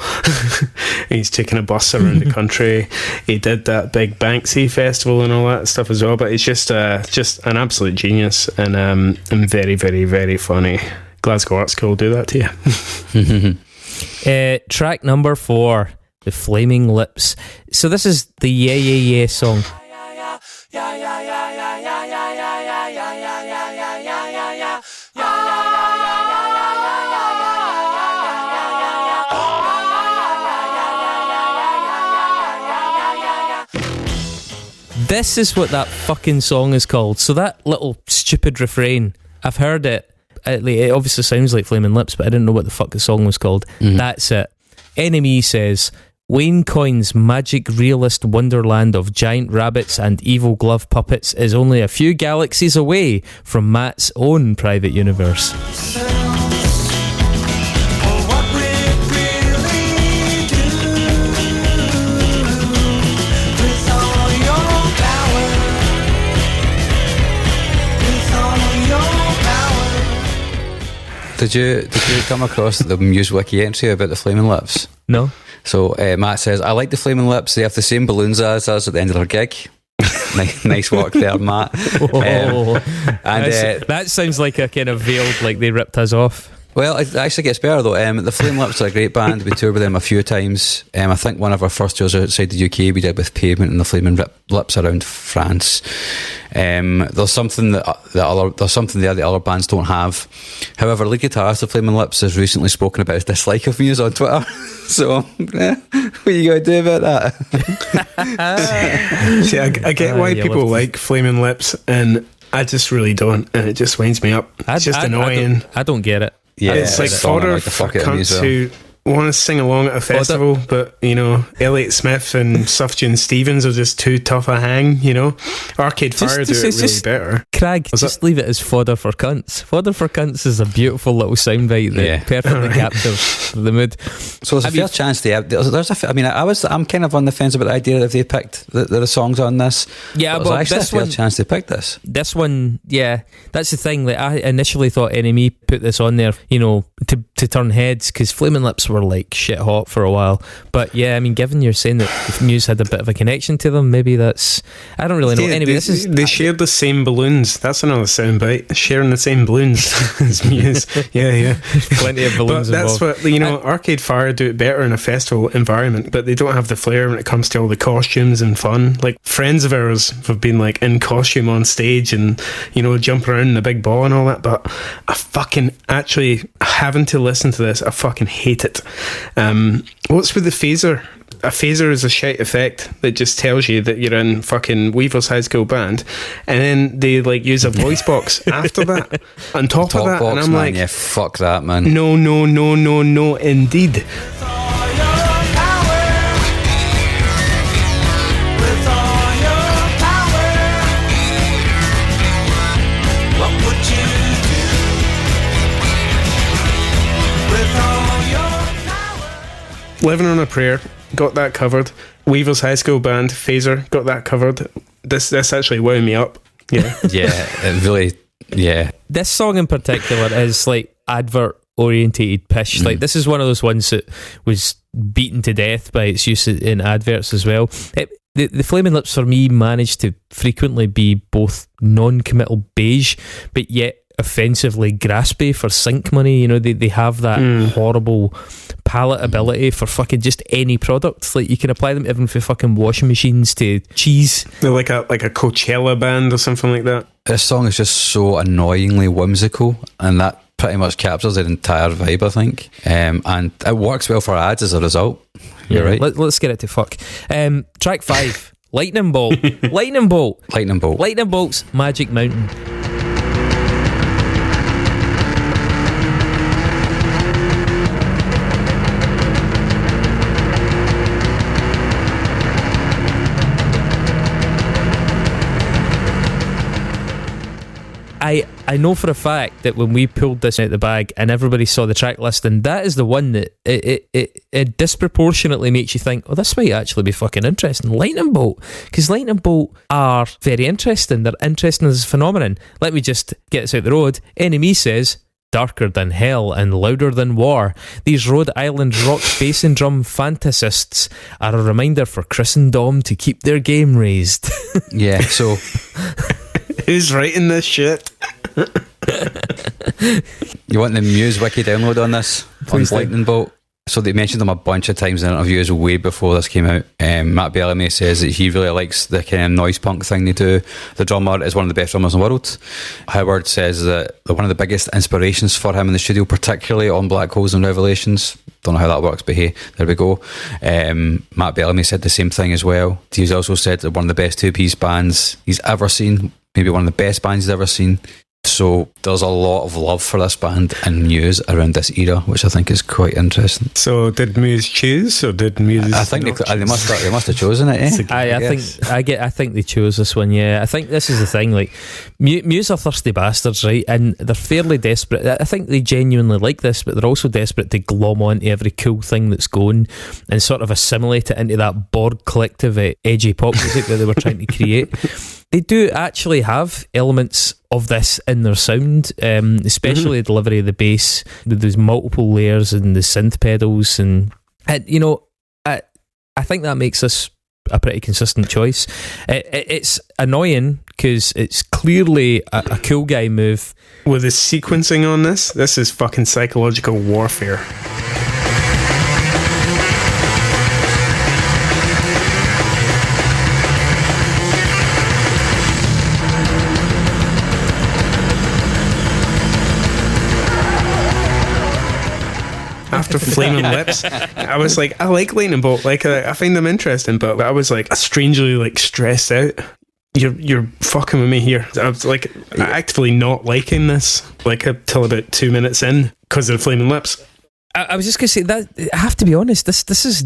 He's taken a bus around the country. He did that big Banksy festival and all that stuff as well. But he's just an absolute genius and very, very, very funny. Glasgow Art School do that to you. Track number 4, The Flaming Lips. So this is the Yeah Yeah Yeah song. This is what that fucking song is called. So that little stupid refrain, I've heard it. It obviously sounds like Flaming Lips, but I didn't know what the fuck the song was called. That's it. NME says, Wayne Coyne's magic realist wonderland of giant rabbits and evil glove puppets is only a few galaxies away from Matt's own private universe. Did you come across the Muse Wiki entry about the Flaming Lips? No. So Matt says, I like the Flaming Lips. They have the same balloons as us at the end of their gig. nice work there, Matt. That sounds like a kind of veiled, like they ripped us off. Well, it actually gets better though. The Flaming Lips are a great band. We toured with them a few times. I think one of our first tours outside the UK we did with Pavement and the Flaming Lips around France. There's something there the other bands don't have. However, lead guitarist of Flaming Lips has recently spoken about his dislike of Muse on Twitter. So, what are you going to do about that? See, I get why people like Flaming Lips, and I just really don't, and it just winds me up. It's just annoying. I don't get it. Yeah, it's like fodder for cunts who want to sing along at a festival, but Elliott Smith and Sufjan Stevens are just too tough a hang. Arcade Fire do it really better. Crag, just leave it as fodder for cunts. Fodder for cunts is a beautiful little soundbite that perfectly captures the mood. So there's a fair chance I'm kind of on the fence about the idea that if they picked the songs on this. Yeah, but actually this a fair chance they picked this. This one, yeah, that's the thing. Like, I initially thought NME put this on there, you know, to turn heads, because Flaming Lips were like shit hot for a while. But yeah, I mean, given you're saying that Muse had a bit of a connection to them, maybe that's, I don't really know. Anyway, they shared the same balloons. That's another soundbite. Sharing the same balloons as Muse. Yeah. Plenty of balloons. But that's involved. what, you know, Arcade Fire do it better in a festival environment, but they don't have the flair when it comes to all the costumes and fun. Like, friends of ours have been like in costume on stage and, you know, jump around in a big ball and all that, but I fucking actually, having to listen to this, I fucking hate it. What's with the phaser? A phaser is a shite effect that just tells you that you're in fucking Weaver's High School Band, and then they like use a voice box after that on top of that, and I'm man, like, yeah, fuck that, man. No, indeed. Living on a Prayer, got that covered. Weaver's High School Band, Phaser, got that covered. This actually wound me up. Yeah. Yeah, it really, yeah. This song in particular is like advert orientated pish. Like, this is one of those ones that was beaten to death by its use in adverts as well. The Flaming Lips for me managed to frequently be both non-committal beige, but yet offensively graspy for sync money. You know, they have that horrible palatability for fucking just any product. Like, you can apply them even for fucking washing machines to cheese. They're like a Coachella band or something like that. This song is just so annoyingly whimsical, and that pretty much captures the entire vibe, I think. And it works well for ads as a result. You're right. Let's get it to fuck. Track 5, Lightning Bolt. Lightning Bolt. Lightning Bolt. Lightning Bolt's Magic Mountain. I know for a fact that when we pulled this out the bag and everybody saw the track listing, that is the one that it disproportionately makes you think, oh, this might actually be fucking interesting. Lightning Bolt. Because Lightning Bolt are very interesting. They're interesting as a phenomenon. Let me just get this out the road. NME says, darker than hell and louder than war, these Rhode Island rock bass and drum fantasists are a reminder for Chris and Dom to keep their game raised. Yeah, so... Who's writing this shit? You want the Muse wiki download on this? Please on do. Lightning Bolt? So they mentioned them a bunch of times in interviews way before this came out. Matt Bellamy says that he really likes the kind of noise punk thing they do. The drummer is one of the best drummers in the world. Howard says that one of the biggest inspirations for him in the studio, particularly on Black Holes and Revelations. Don't know how that works, but hey, there we go. Matt Bellamy said the same thing as well. He's also said that one of the best two-piece bands he's ever seen, maybe one of the best bands he's ever seen. So there's a lot of love for this band and Muse around this era, which I think is quite interesting. So did Muse choose, or did Muse? I think they must have chosen it. I think they chose this one. Yeah, I think this is the thing. Like, Muse are thirsty bastards, right? And they're fairly desperate. I think they genuinely like this, but they're also desperate to glom onto every cool thing that's going and sort of assimilate it into that Borg collective edgy pop music that they were trying to create. They do actually have elements of this in their sound, especially the delivery of the bass. There's multiple layers and the synth pedals, and you know, I think that makes this a pretty consistent choice. It's annoying because it's clearly a cool guy move. With the sequencing on this is fucking psychological warfare. After Flaming Lips, I was like, I like Lightning Bolt, like I find them interesting, but I was like strangely like stressed out. You're fucking with me here. I was like actively not liking this, like till about 2 minutes in because of Flaming Lips. I was just gonna say that I have to be honest. This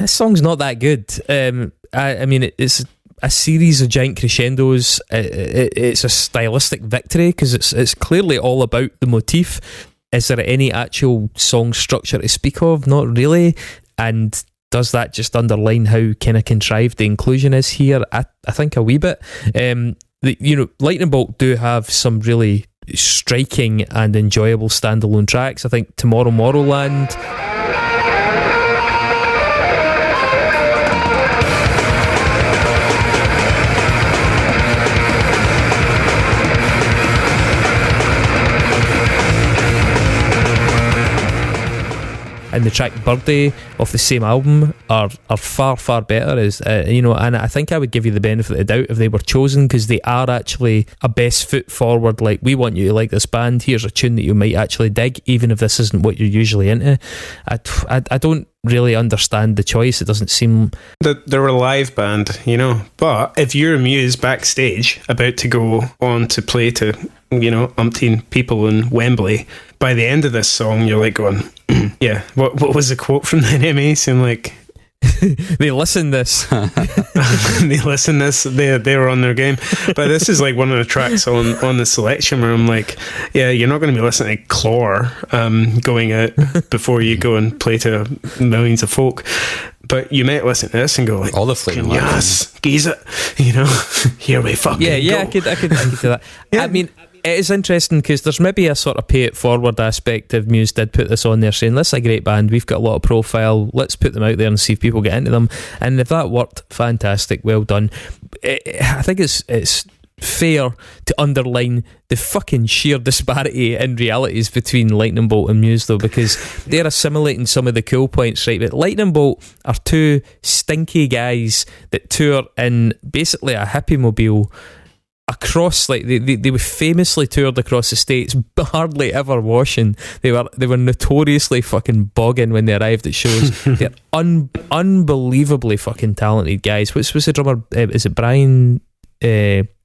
song's not that good. I mean it's a series of giant crescendos. It's a stylistic victory because it's clearly all about the motif. Is there any actual song structure to speak of? Not really. And does that just underline how kind of contrived the inclusion is here? I think a wee bit. Lightning Bolt do have some really striking and enjoyable standalone tracks. I think Tomorrowland. And the track Birdie off the same album are far, far better, and I think I would give you the benefit of the doubt if they were chosen, because they are actually a best foot forward, like, we want you to like this band, here's a tune that you might actually dig, even if this isn't what you're usually into. I don't really understand the choice. It doesn't seem... They're a live band, but if you're Muse backstage about to go on to play to, umpteen people in Wembley, by the end of this song you're like going, yeah, what was the quote from the NMA saying, like, they listen this they were on their game. But this is like one of the tracks on the selection where I'm like, yeah, you're not going to be listening to Clore going out before you go and play to millions of folk, but you might listen to this and go like, all the flaming yes, geese it, here we fucking go. I could do that. Yeah. I mean, it is interesting because there's maybe a sort of pay it forward aspect if Muse did put this on there saying, this is a great band, we've got a lot of profile, let's put them out there and see if people get into them. And if that worked, fantastic, well done. I think it's fair to underline the fucking sheer disparity in realities between Lightning Bolt and Muse, though, because they're assimilating some of the cool points, right? But Lightning Bolt are two stinky guys that tour in basically a hippie mobile across, like, they were famously toured across the States, hardly ever washing. They were notoriously fucking bogging when they arrived at shows. They're unbelievably fucking talented guys. What's the drummer? Is it Brian?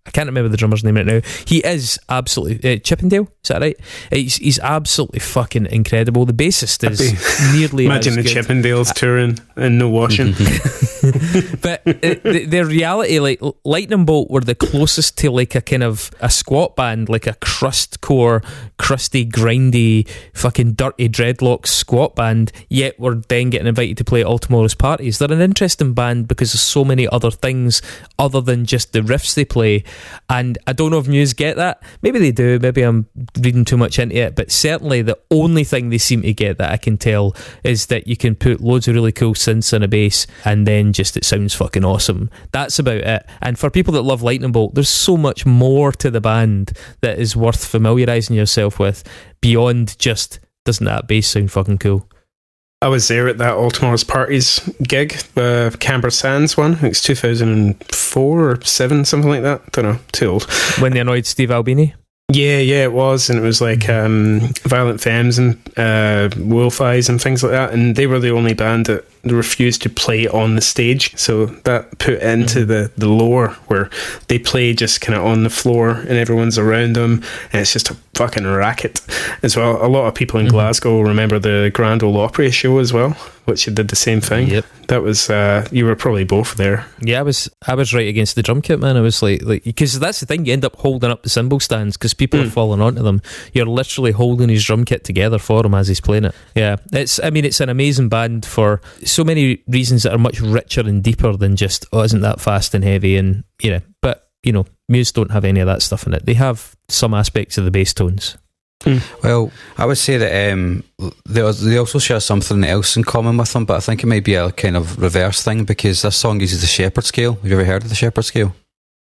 I can't remember the drummer's name right now. He is absolutely Chippendale, is that right? He's absolutely fucking incredible. The bassist is nearly imagine as the good. Chippendales touring and no washing. But the reality, like, Lightning Bolt were the closest to like a kind of a squat band, like a crustcore, crusty, grindy, fucking dirty dreadlocks squat band, yet we're then getting invited to play at All Tomorrow's parties. They're an interesting band because there's so many other things other than just the riffs they play. And I don't know if Muse get that. Maybe they do, maybe I'm reading too much into it, but certainly the only thing they seem to get that I can tell is that you can put loads of really cool synths on a bass and then just it sounds fucking awesome. That's about it. And for people that love Lightning Bolt, there's so much more to the band that is worth familiarising yourself with beyond just, doesn't that bass sound fucking cool? I was there at that All Tomorrow's Parties gig, Camber Sands one. I think it's 2004 or 7, something like that. Don't know, too old. When they annoyed Steve Albini? Yeah, it was, and it was like Violent Femmes and Wolf Eyes and things like that, and they were the only band that refused to play on the stage, so that put into the lore where they play just kind of on the floor and everyone's around them, and it's just a fucking racket as well. A lot of people in Glasgow remember the Grand Ole Opry show as well, which did the same thing. Yep. That was you were probably both there. Yeah, I was right against the drum kit, man. I was like because that's the thing, you end up holding up the cymbal stands because people are falling onto them. You're literally holding his drum kit together for him as he's playing it. Yeah, it's an amazing band for so many reasons that are much richer and deeper than just, isn't that fast and heavy, and but Muse don't have any of that stuff in it. They have some aspects of the bass tones. Well, I would say that they also share something else in common with them, but I think it might be a kind of reverse thing, because this song uses the Shepherd scale. Have you ever heard of the Shepherd scale?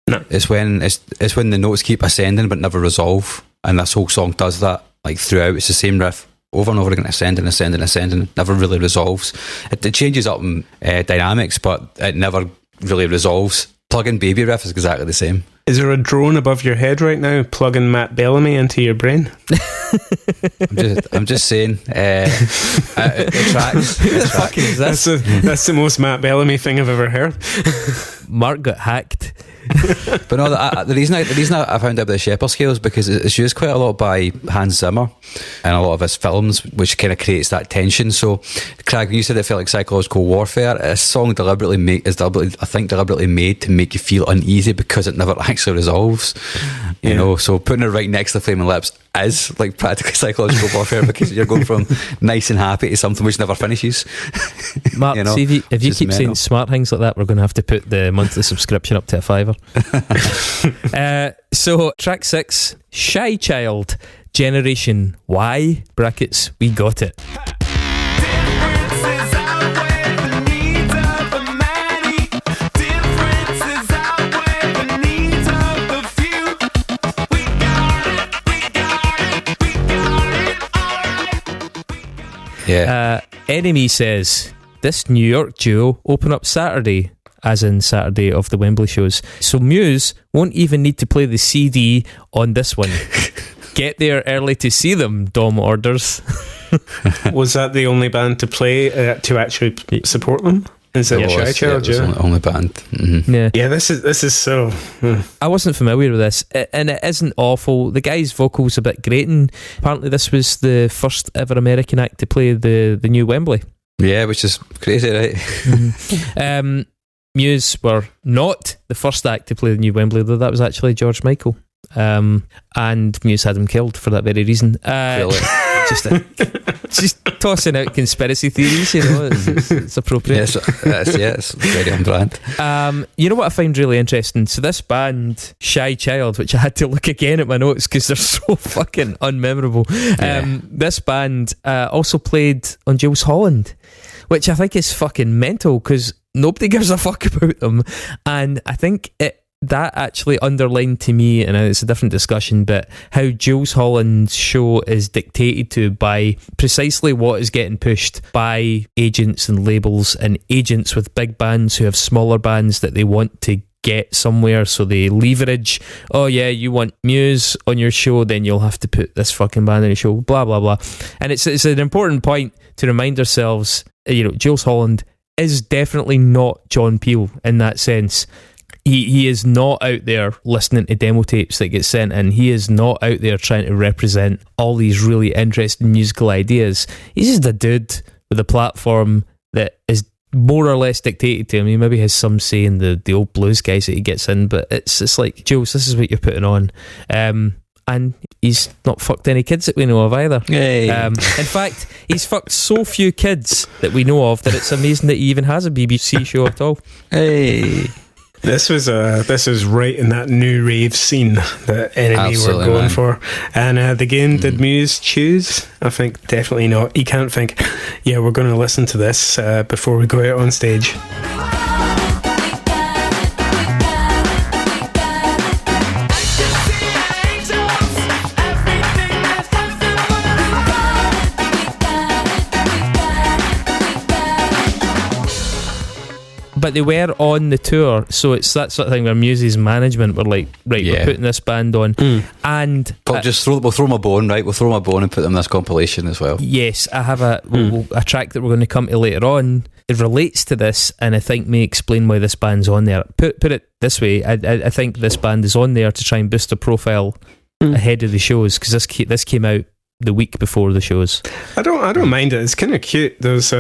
No. It's when the notes keep ascending but never resolve, and this whole song does that, like, throughout. It's the same riff over and over again, ascending, never really resolves. It changes up in dynamics, but it never really resolves. Plug-in Baby riff is exactly the same. Is there a drone above your head right now plugging Matt Bellamy into your brain? I'm just saying. It tracks. Who the fuck is this? That's the most Matt Bellamy thing I've ever heard. Mark got hacked. But no, the reason I found out about the Shepherd scale is because it's used quite a lot by Hans Zimmer in a lot of his films, which kind of creates that tension. So, Crag, you said it felt like psychological warfare. A song deliberately made to make you feel uneasy because it never actually resolves. You know, so putting it right next to Flaming Lips is like practically psychological warfare because you're going from nice and happy to something which never finishes. Mark, you know, see if you keep mental. saying smart things like that, we're going to have to put the monthly subscription up to $5. So track 6, Shy Child, Generation Y brackets, we got it. Yeah. Enemy says this New York duo open up Saturday, as in Saturday of the Wembley shows. So Muse won't even need to play the CD on this one. Get there early to see them, Dom orders. Was that the only band to play to actually support them? Is it Shy Child? Yeah, it was the only band. Mm-hmm. Yeah, this is so. I wasn't familiar with this, and it isn't awful. The guy's vocals a bit grating. Apparently, this was the first ever American act to play the new Wembley. Yeah, which is crazy, right? Mm-hmm. Muse were not the first act to play the new Wembley, though that was actually George Michael. And Muse had him killed for that very reason. Just tossing out conspiracy theories, you know, it's appropriate. Yes, it's very on brand. You know what I find really interesting? So this band, Shy Child, which I had to look again at my notes because they're so fucking unmemorable. This band also played on Jules Holland, which I think is fucking mental because nobody gives a fuck about them. And I think that actually underlined to me, and it's a different discussion, but how Jules Holland's show is dictated to by precisely what is getting pushed by agents and labels, and agents with big bands who have smaller bands that they want to get somewhere, so they leverage, oh yeah, you want Muse on your show, then you'll have to put this fucking band on your show, blah blah blah. And it's an important point to remind ourselves, you know, Jules Holland is definitely not John Peel in that sense. He is not out there listening to demo tapes that get sent in. He is not out there trying to represent all these really interesting musical ideas. He's just a dude with a platform that is more or less dictated to him. He maybe has some say in the old blues guys that he gets in, but it's like, Jules, this is what you're putting on. And he's not fucked any kids that we know of either. Hey. In fact, he's fucked so few kids that we know of that it's amazing that he even has a BBC show at all. Hey. This was right in that new rave scene that Enemy were going for. And the game, did Muse choose? I think definitely not. You can't think, yeah, we're going to listen to this before we go out on stage. But they were on the tour, so it's that sort of thing where Muse's management were like, right, we're putting this band on. And we'll throw them a bone, right? We'll throw them a bone and put them in this compilation as well. Yes, I have a track that we're going to come to later on. It relates to this, and I think may explain why this band's on there. Put it this way, I think this band is on there to try and boost their profile ahead of the shows, because this came out the week before the shows. I don't mind it. It's kind of cute. There's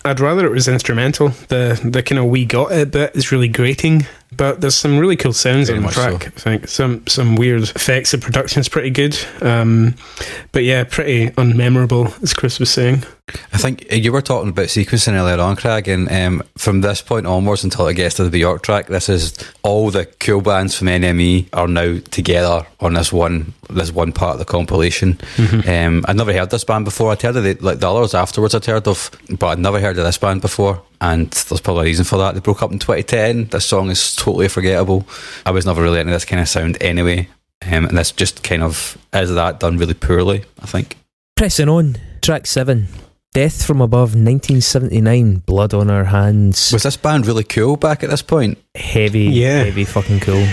I'd rather it was instrumental. The kind of we got it bit is really grating, but there's some really cool sounds Very on the much track. so. I think some weird effects. The production's pretty good, but yeah, pretty unmemorable, as Chris was saying. I think you were talking about sequencing earlier on, Crag, and from this point onwards until it gets to the Bjork track, this is all the cool bands from NME are now together on this one part of the compilation. I'd never heard this band before. I'd heard of the others afterwards I'd heard of, but I'd never heard of this band before, and there's probably a reason for that. They broke up in 2010. This song is totally forgettable. I was never really into this kind of sound anyway, and this just kind of is that done really poorly, I think. Pressing on, track 7, Death from Above, 1979, Blood on Our Hands. Was this band really cool back at this point? Heavy fucking cool.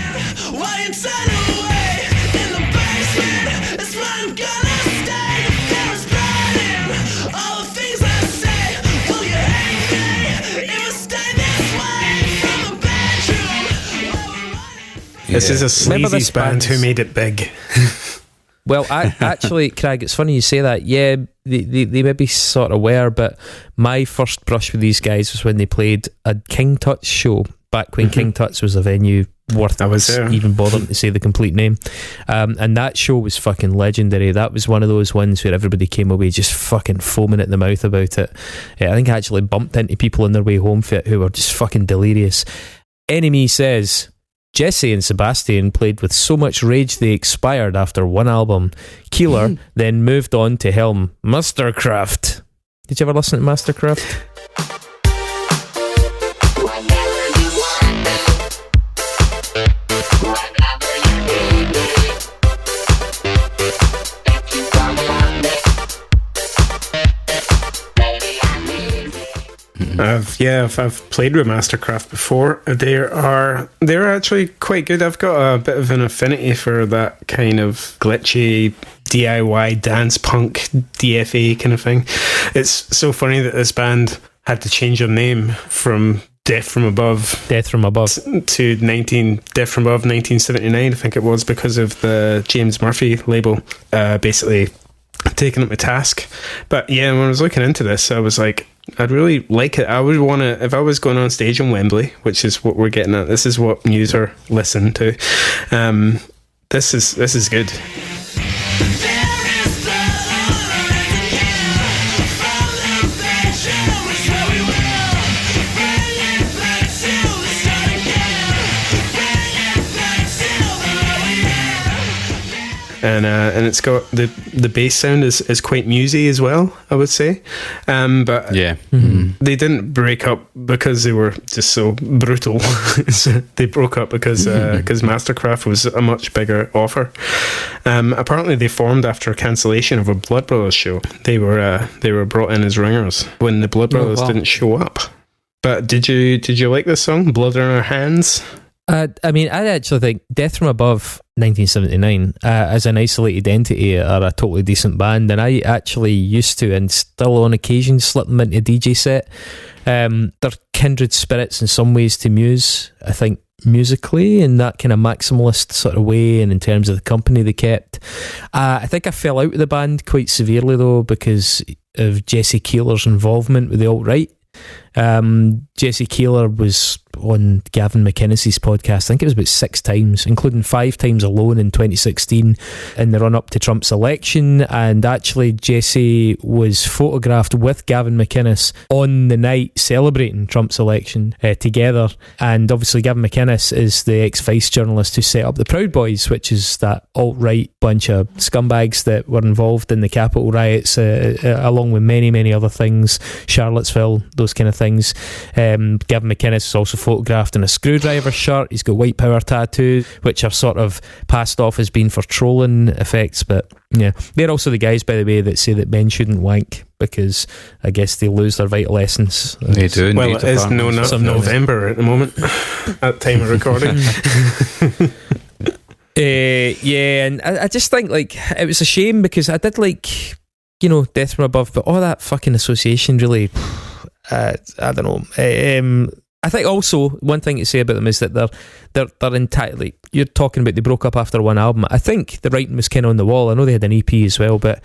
This is a Remember this sleazy band who band's- made it big. Well, actually, Crag, it's funny you say that. Yeah, they maybe sort of were, but my first brush with these guys was when they played a King Tut's show back when King Tut's was a venue worth I was there. even bothering to say the complete name. And that show was fucking legendary. That was one of those ones where everybody came away just fucking foaming at the mouth about it. I think I actually bumped into people on their way home for it who were just fucking delirious. Enemy says, Jesse and Sebastian played with so much rage they expired after one album. Keeler then moved on to helm Mastercraft. Did you ever listen to Mastercraft? I've played with Mastercraft before. They're actually quite good. I've got a bit of an affinity for that kind of glitchy DIY dance punk DFA kind of thing. It's so funny that this band had to change their name from Death from Above to Death from Above 1979, I think it was, because of the James Murphy label basically taking up my task. But yeah, when I was looking into this, I was like, I'd really like it. I would want to, if I was going on stage in Wembley, which is what we're getting at, this is what Muse are listening to. This is good. And it's got the bass sound is quite musy as well, I would say. But Yeah. they didn't break up because they were just so brutal. So they broke up because Mastercraft was a much bigger offer. Apparently, they formed after a cancellation of a Blood Brothers show. They were brought in as ringers when the Blood Brothers didn't show up. But did you like this song, Blood on Our Hands? I mean, I actually think Death from Above 1979 as an isolated entity are a totally decent band, and I actually used to and still on occasion slip them into a DJ set. They're kindred spirits in some ways to Muse, I think, musically in that kind of maximalist sort of way, and in terms of the company they kept. I think I fell out with the band quite severely though because of Jesse Keeler's involvement with the alt-right. Jesse Keeler was on Gavin McInnes's podcast, I think it was about 6 times, including 5 times alone in 2016 in the run-up to Trump's election. And actually Jesse was photographed with Gavin McInnes on the night celebrating Trump's election together. And obviously Gavin McInnes is the ex-Vice journalist who set up the Proud Boys, which is that alt-right bunch of scumbags that were involved in the Capitol riots, along with many other things, Charlottesville, those kind of things. Gavin McInnes is also photographed in a Screwdriver shirt. He's got white power tattoos, which are sort of passed off as being for trolling effects. But yeah, they're also the guys, by the way, that say that men shouldn't wank because I guess they lose their vital essence. They do. Well, it is November at the moment at time of recording. Yeah, and I just think like it was a shame because I did like, you know, Death from Above, but all that fucking association really, I don't know. I think also one thing to say about them is that they're entirely, you're talking about they broke up after one album. I think the writing was kind of on the wall. I know they had an EP as well, but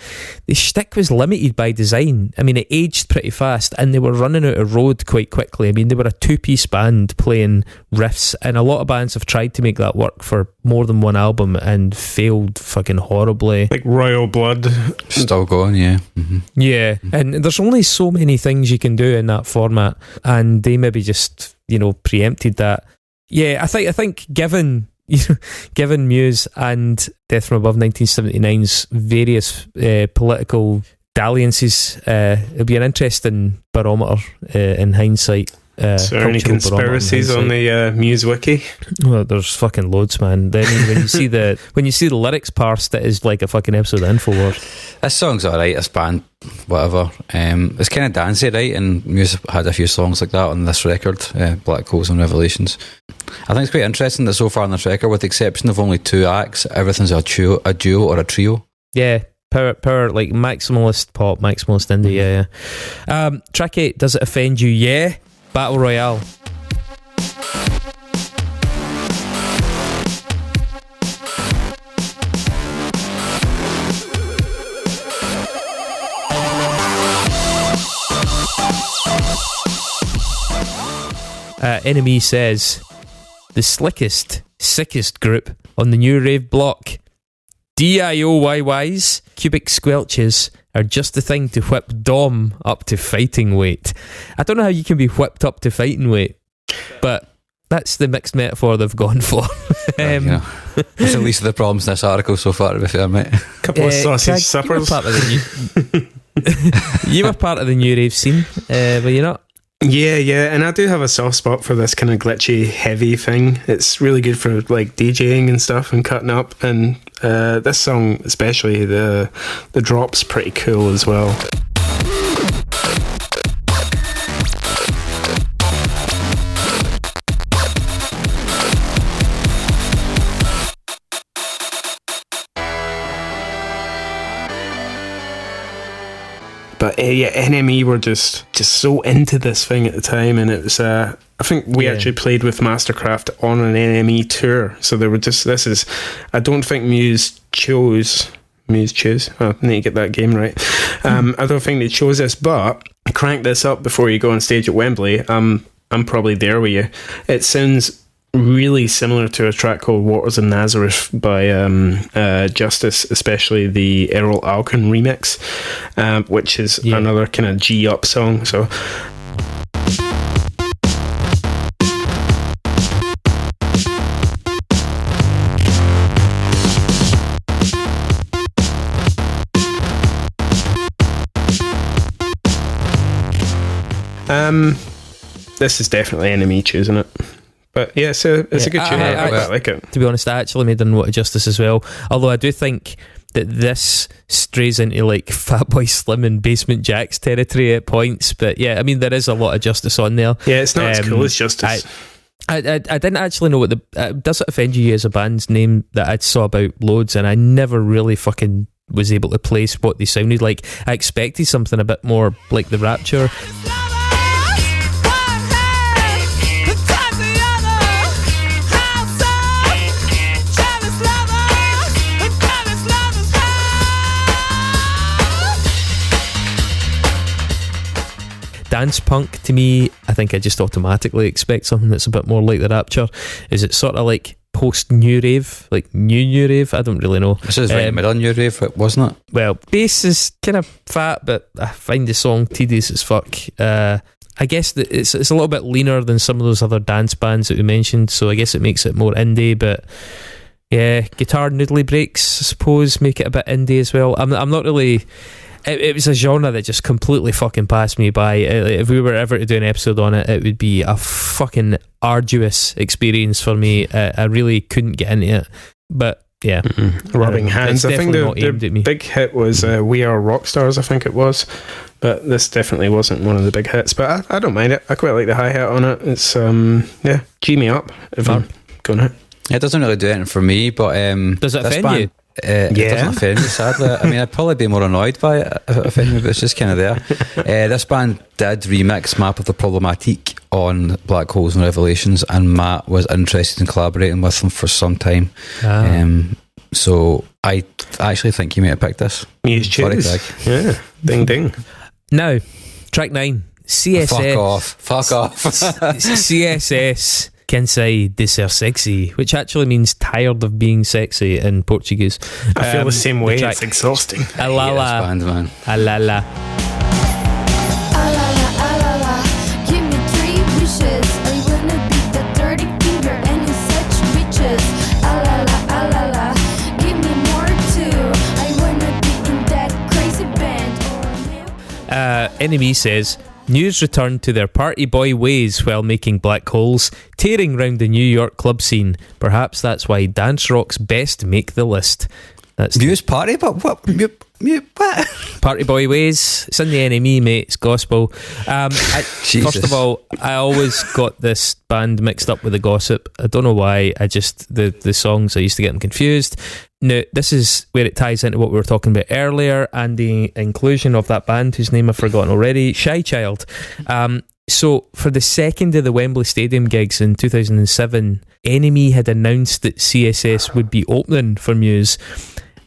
the shtick was limited by design. I mean, it aged pretty fast and they were running out of road quite quickly. I mean, they were a 2-piece band playing riffs, and a lot of bands have tried to make that work for more than one album and failed fucking horribly. Like Royal Blood. Still going, yeah. Mm-hmm. Yeah, and there's only so many things you can do in that format, and they maybe just, you know, preempted that. Yeah, I think given Muse and Death from Above 1979's various political dalliances, it'll be an interesting barometer in hindsight. Is there any conspiracies on the Muse wiki? Well, there's fucking loads, man. Then when you see the lyrics parsed, it is like a fucking episode of InfoWars. This song's alright, this band, whatever. It's kind of dancey, right? And Muse had a few songs like that on this record, Black Holes and Revelations. I think it's quite interesting that so far on this record, with the exception of only 2 acts, everything's a duo or a trio. Yeah. Power, like maximalist pop, maximalist indie, yeah. Track 8, Does It Offend You? Yeah. Battle Royale. Enemy says, the slickest, sickest group on the new rave block. DIOYYs, cubic squelches, are just the thing to whip Dom up to fighting weight. I don't know how you can be whipped up to fighting weight, but that's the mixed metaphor they've gone for. That's the least of the problems in this article so far, to be fair, mate. Couple of sausage suppers. You were part of the new rave scene, were you not? Yeah, and I do have a soft spot for this kind of glitchy, heavy thing. It's really good for like DJing and stuff and cutting up. And this song, especially, the drop's pretty cool as well. But NME were just so into this thing at the time, and it was I think we actually played with Mastercraft on an NME tour, so they were just I don't think Muse chose. I need to get that game right. I don't think they chose this, but crank this up before you go on stage at Wembley. I'm probably there with you. It sounds really similar to a track called Waters of Nazareth by Justice, especially the Errol Alkan remix, which is another kind of G-up song. So this is definitely Enemy choosing it. But yeah, it's a good tune. I like it. To be honest, I actually made Unwanted Justice as well. Although I do think that this strays into like Fatboy Slim and Basement Jaxx territory at points. But yeah, I mean, there is a lot of Justice on there. Yeah, it's not as cool as Justice. I didn't actually know what does it offend you as a band's name that I saw about loads, and I never really fucking was able to place what they sounded like. I expected something a bit more like The Rapture. Dance punk, to me, I think I just automatically expect something that's a bit more like The Rapture. Is it sort of like post-new rave, like new rave? I don't really know. This is right middle new rave, wasn't it? Well, bass is kind of fat, but I find the song tedious as fuck. I guess that it's a little bit leaner than some of those other dance bands that we mentioned, so I guess it makes it more indie, but yeah, guitar noodly breaks, I suppose, make it a bit indie as well. I'm not really... It was a genre that just completely fucking passed me by. If we were ever to do an episode on it, it would be a fucking arduous experience for me. I really couldn't get into it. But yeah, rubbing hands. I think the big hit was We Are Rockstars, I think it was. But this definitely wasn't one of the big hits. But I don't mind it. I quite like the hi-hat on it. It's, G me up if I'm going to. It doesn't really do anything for me, but... does it offend you? It doesn't offend me, sadly. I mean, I'd probably be more annoyed by it if it offended me, but it's just kind of there. This band did remix Map of the Problematique on Black Holes and Revelations, and Matt was interested in collaborating with them for some time. So I actually think you may have picked this. Muse choose. Yeah, ding ding. Now, track 9, CSS. Fuck off. CSS. Can say de ser sexy, which actually means tired of being sexy in Portuguese. I feel the same way. It's exhausting. Alala, band, man. Alala. Give me 3 wishes. I wanna be the dirty finger and in such riches. Alala, give me more too. I wanna be in that crazy band. Enemy says, Muse returned to their party boy ways while making Black Holes, tearing round the New York club scene. Perhaps that's why dance rock's best make the list. That's Muse party, but what? What? Party boy ways. It's in the NME, mate. It's gospel. First of all, I always got this band mixed up with the Gossip. I don't know why. I just the songs, I used to get them confused. Now, this is where it ties into what we were talking about earlier and the inclusion of that band whose name I've forgotten already, Shy Child. So for the second of the Wembley Stadium gigs in 2007, Enemy had announced that CSS would be opening for Muse.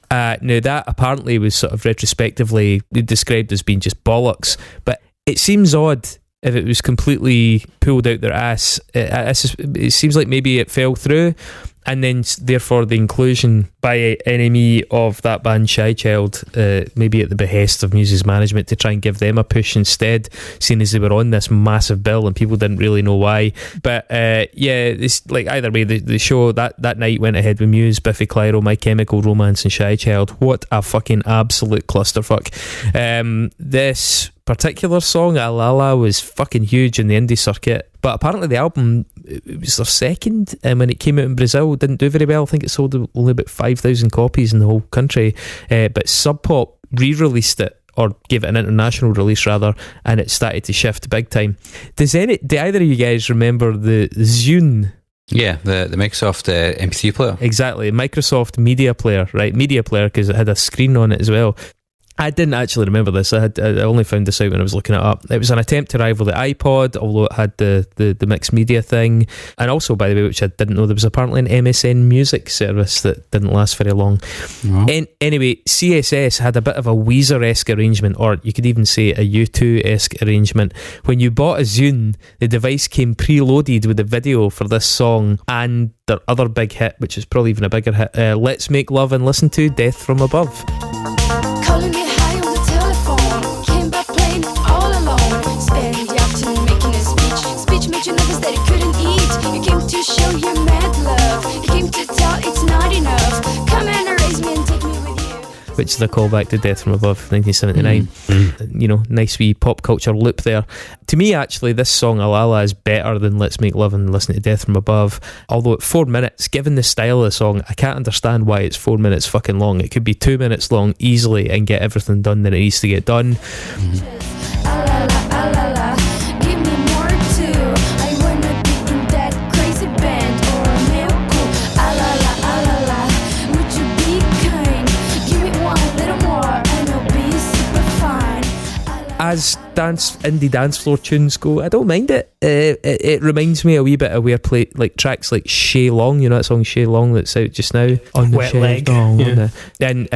Now that apparently was sort of retrospectively described as being just bollocks, but it seems odd if it was completely pulled out their ass. It seems like maybe it fell through, and then therefore the inclusion by NME of that band Shy Child, maybe at the behest of Muse's management, to try and give them a push instead, seeing as they were on this massive bill and people didn't really know why. But it's like, either way, the show that night went ahead with Muse, Biffy Clyro, My Chemical Romance and Shy Child. What a fucking absolute clusterfuck. This particular song, Alala, was fucking huge in the indie circuit, but apparently the album, it was their second, and when it came out in Brazil, it didn't do very well. I think it sold only about 5,000 copies in the whole country, but Sub Pop re-released it, or gave it an international release rather, and it started to shift big time. Do either of you guys remember the Zune? Yeah, the Microsoft MP3 player. Exactly, Microsoft Media Player, right? Media Player, because it had a screen on it as well. I didn't actually remember this. I only found this out when I was looking it up. It was an attempt to rival the iPod, although it had the mixed media thing. And also, by the way, which I didn't know, there was apparently an MSN music service that didn't last very long. Oh. Anyway, CSS had a bit of a Weezer-esque arrangement, or you could even say a U2-esque arrangement. When you bought a Zune, the device came preloaded with a video for this song and their other big hit, which is probably even a bigger hit, Let's Make Love and Listen to Death from Above. Calling me high on the telephone, came back playing all alone. Spent the afternoon making a speech made you nervous that you couldn't eat. You came to show your mad love, you came to tell it's not enough. Come and erase me and take me with you. Which is a callback to Death from Above, 1979. You know, nice wee pop culture loop there. To me, actually, this song Alala is better than Let's Make Love and Listen to Death from Above. Although at 4 minutes, given the style of the song, I can't understand why it's 4 minutes fucking long. It could be 2 minutes long easily and get everything done that it needs to get done. Give me more too. I wanna be in that crazy band or a male cool. Would you be kind? Give me one little more and I'll be super fine. As indie dance floor tunes go, I don't mind it. It reminds me a wee bit of where play like tracks like Shay Long, you know that song Shay Long that's out just now on the Wet shelf. Leg, and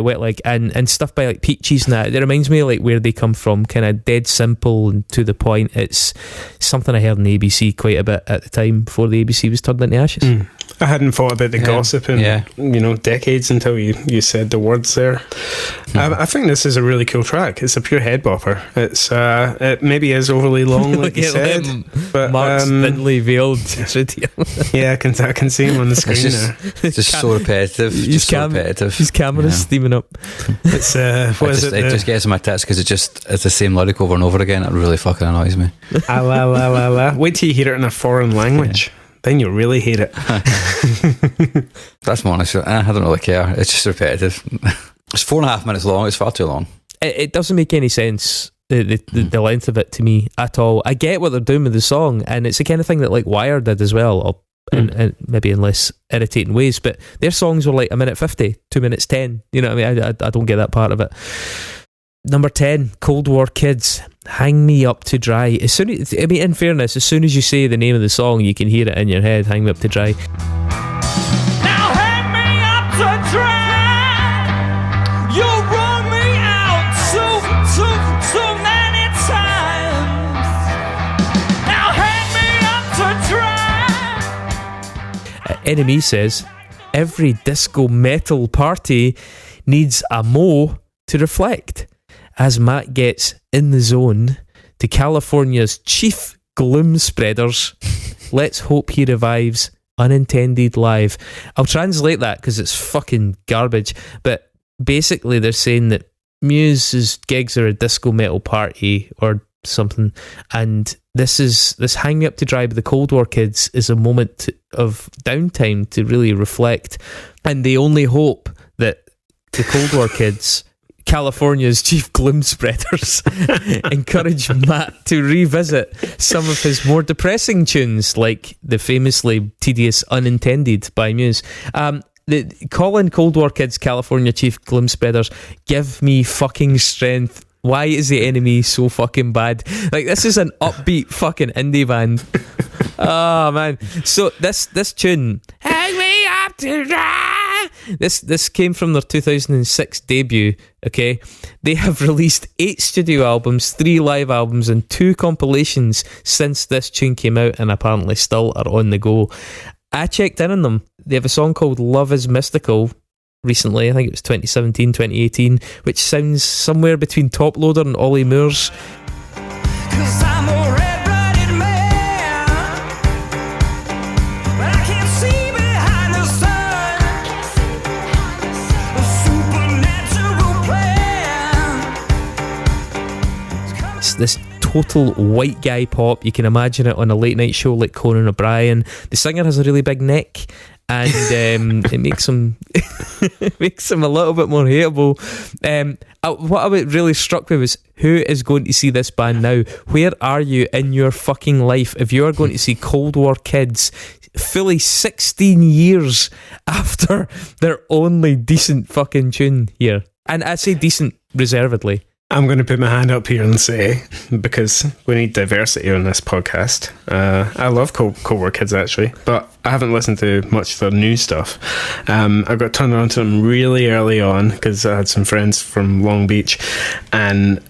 Wet Leg and stuff by like Peaches and that. It reminds me of like where they come from, kind of dead simple and to the point. It's something I heard in the ABC quite a bit at the time before the ABC was turned into ashes. I hadn't thought about the gossip in decades until you said the words there. I think this is a really cool track. It's a pure head bopper. It maybe is overly long, like you said, but Mark's thinly veiled video. Yeah, I can see him on the screen now. It's just so repetitive. His camera's steaming up. It's it just gets on my tits because it's the same lyric over and over again. It really fucking annoys me. Wait till you hear it in a foreign language. Then you'll really hate it. That's my honest. I don't really care. It's just repetitive. It's 4.5 minutes long. It's far too long. It doesn't make any sense, the length of it to me at all. I get what they're doing with the song, and it's the kind of thing that like Wire did as well, and maybe in less irritating ways, but their songs were like 1:50, 2 minutes 10. You know what I mean? I don't get that part of it. Number 10, Cold War Kids, Hang Me Up to Dry. In fairness, as soon as you say the name of the song, you can hear it in your head, Hang Me Up to Dry. Now hang me up to dry. You wrung me out so many times. Now hang me up to dry. NME says, every disco metal party needs a mo to reflect. As Matt gets in the zone to California's chief gloom spreaders, let's hope he revives Unintended Live. I'll translate that because it's fucking garbage, but basically they're saying that Muse's gigs are a disco metal party or something, and this Hang Me Up to Dry by the Cold War Kids is a moment of downtime to really reflect, and they only hope that the Cold War Kids, California's chief gloom spreaders, encourage Matt to revisit some of his more depressing tunes, like the famously tedious Unintended by Muse. Colin Cold War Kids, California chief gloom spreaders, give me fucking strength. Why is the enemy so fucking bad? Like, this is an upbeat fucking indie band. Oh man. So this tune, Hang Me Up to Dry, This came from their 2006 debut. Okay, they have released 8 studio albums, 3 live albums, and 2 compilations since this tune came out, and apparently still are on the go. I checked in on them. They have a song called Love is Mystical recently. I think it was 2017, 2018, which sounds somewhere between Top Loader and Ollie Moore's. 'Cause I'm a red-blooded man, but I can't see behind the sun. A supernatural plan. It's this total white guy pop. You can imagine it on a late night show like Conan O'Brien. The singer has a really big neck, and it makes him makes him a little bit more hateable. What really struck me was, who is going to see this band now? Where are you in your fucking life if you are going to see Cold War Kids fully 16 years after their only decent fucking tune here? And I say decent reservedly. I'm going to put my hand up here and say, because we need diversity on this podcast. I love Cold War Kids, actually, but I haven't listened to much of their new stuff. I got turned on to them really early on because I had some friends from Long Beach, and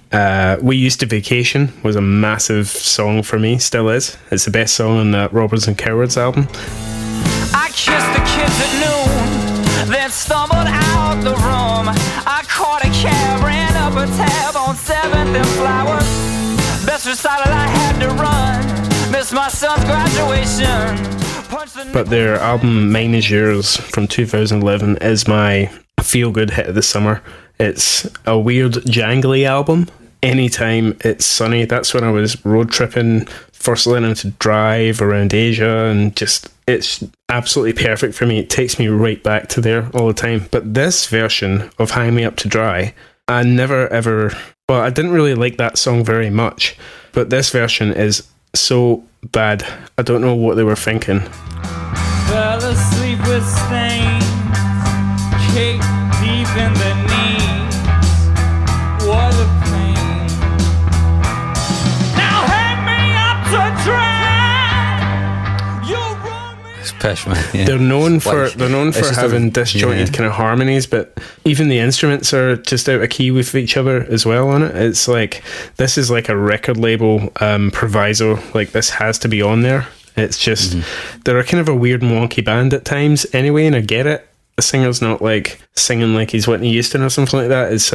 We Used to Vacation was a massive song for me, still is. It's the best song on that Robbers and Cowards album. I kissed the kids at noon, then stumbled out the room. I caught a cab, ran up a tab on 7th and Flowers. Best recital I had to run, missed my son's graduation. But their album Mine Is Yours from 2011 is my feel-good hit of the summer. It's a weird jangly album. Anytime it's sunny, that's when I was road tripping, first learning to drive around Asia, and just, it's absolutely perfect for me. It takes me right back to there all the time. But this version of Hang Me Up to Dry, I never ever, well, I didn't really like that song very much, but this version is so bad. I don't know what they were thinking. Fell asleep with stains, cake deep in the knees. What a pain. Now hang me up to dry. You run me. It's pish, man. Yeah. They're known for just having disjointed kind of harmonies, but even the instruments are just out of key with each other as well on it. It's like, this is like a record label proviso, like this has to be on there. It's just, they're a kind of a weird and wonky band at times anyway, and I get it. The singer's not like singing like he's Whitney Houston or something like that. It's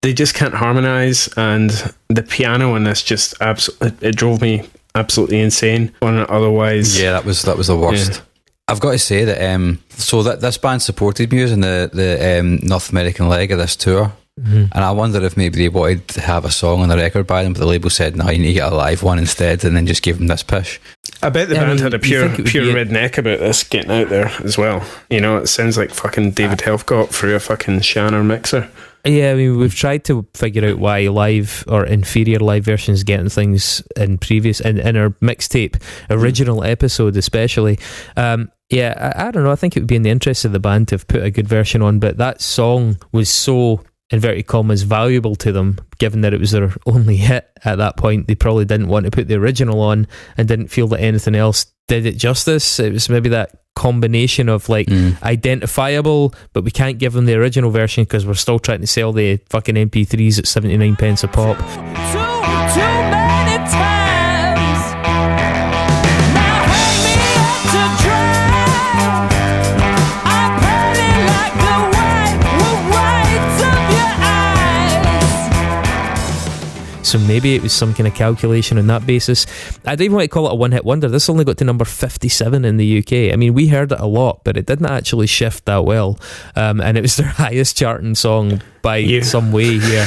they just can't harmonise, and the piano in this just it drove me absolutely insane on it otherwise. Yeah, that was the worst. Yeah. I've got to say that so that this band supported Muse in the North American leg of this tour. And I wonder if maybe they wanted to have a song on the record by them, but the label said, no, you need to get a live one instead, and then just give them this push. I bet the band had a pure redneck about this getting out there as well. You know, it sounds like fucking David Helfgott through a fucking Shannon mixer. Yeah, I mean, we've tried to figure out why live or inferior live versions getting things in our mixtape original episode especially. Yeah, I don't know. I think it would be in the interest of the band to have put a good version on, but that song was so, inverted commas, valuable to them, given that it was their only hit at that point. They probably didn't want to put the original on and didn't feel that anything else did it justice. It was maybe that combination of like identifiable, but we can't give them the original version because we're still trying to sell the fucking MP3s at 79 pence a pop. Too many times. Now hang me up to dry. I'm burning like the whites of your eyes. So maybe it was some kind of calculation on that basis. I don't even want to call it a one-hit wonder. This only got to number 57 in the UK. I mean, we heard it a lot, but it didn't actually shift that well. And it was their highest charting song by some way here.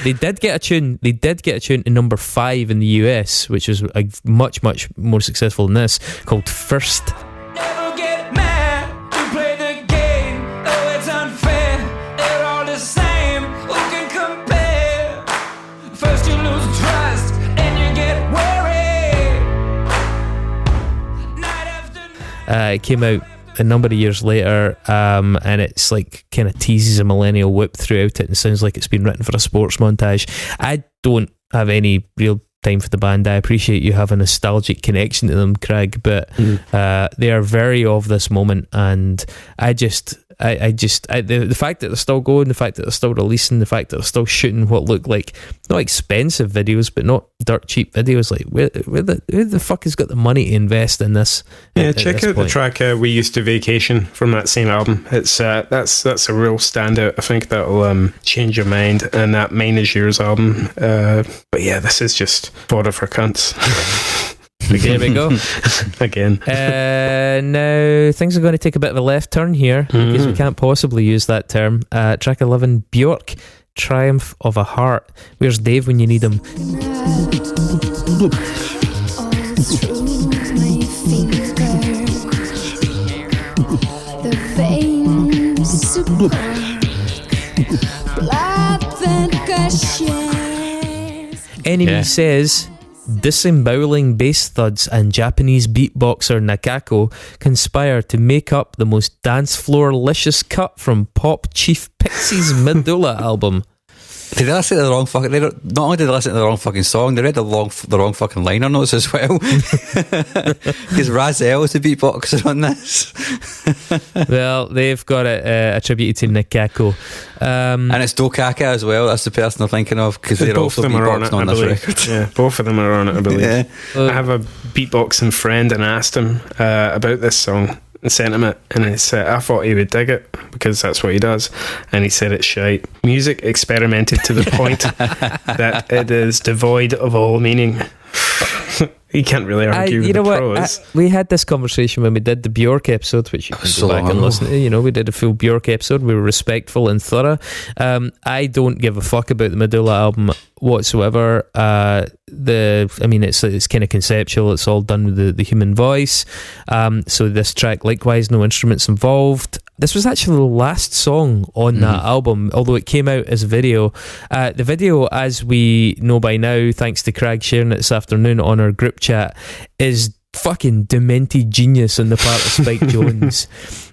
They did get a tune in number 5 in the US, which was a much, much more successful than this, called First. Never get mad. You play the game, though it's unfair. They're all the same. Who can compare? First you lose trust, and you get worried. Night after night. It came out a number of years later, and it's like kind of teases a millennial whip throughout it and sounds like it's been written for a sports montage. I don't have any real time for the band. I appreciate you have a nostalgic connection to them, Crag, but they are very of this moment, and the fact that they're still going, the fact that they're still releasing, the fact that they're still shooting what look like not expensive videos, but not dirt cheap videos. Like, who the fuck has got the money to invest in this? Yeah, check out the track "We Used to Vacation" from that same album. It's that's a real standout. I think that'll change your mind. And that "Mine Is Yours" album. But yeah, this is just fodder for cunts. There we go. Again. Now things are going to take a bit of a left turn here because we can't possibly use that term. Track 11, Bjork, "Triumph of a Heart." Where's Dave when you need him? Enemy says disemboweling bass thuds and Japanese beatboxer Nakako conspire to make up the most dance floor-licious cut from Pop Chief Pixie's Medulla album. Did they listen to the wrong fucking... Not only did they listen to the wrong fucking song, they read the wrong fucking liner notes as well. Because Razel is the beatboxer on this. Well, they've got it attributed to Nakako. And it's Dokaka as well. That's the person I'm thinking of, because they're both also of them are beatboxing on this record. Yeah, both of them are on it, I believe. Yeah. I have a beatboxing friend and I asked him about this song and sent him it, and he said I thought he would dig it because that's what he does, and he said it's shite. Music experimented to the point that it is devoid of all meaning. You can't really argue with the pros. We had this conversation when we did the Bjork episode, which you can go back and listen to. You know, we did a full Bjork episode. We were respectful and thorough. I don't give a fuck about the Medulla album whatsoever. It's kind of conceptual. It's all done with the human voice. So this track, likewise, no instruments involved. This was actually the last song on that album, although it came out as a video. The video, as we know by now, thanks to Crag sharing it this afternoon on our group chat, is fucking demented genius on the part of Spike Jonze.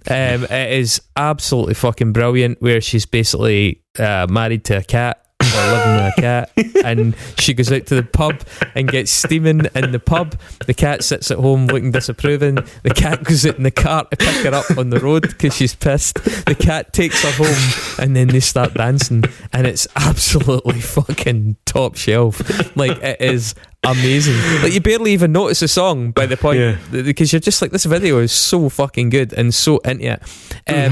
It is absolutely fucking brilliant, where she's basically married to a cat, or living with a cat, and she goes out to the pub and gets steaming in the pub. The cat sits at home looking disapproving. The cat goes out in the car to pick her up on the road because she's pissed. The cat takes her home, and then they start dancing, and it's absolutely fucking top shelf. Like, it is amazing. Like, you barely even notice the song by the point, because you're just like, this video is so fucking good and so into it. I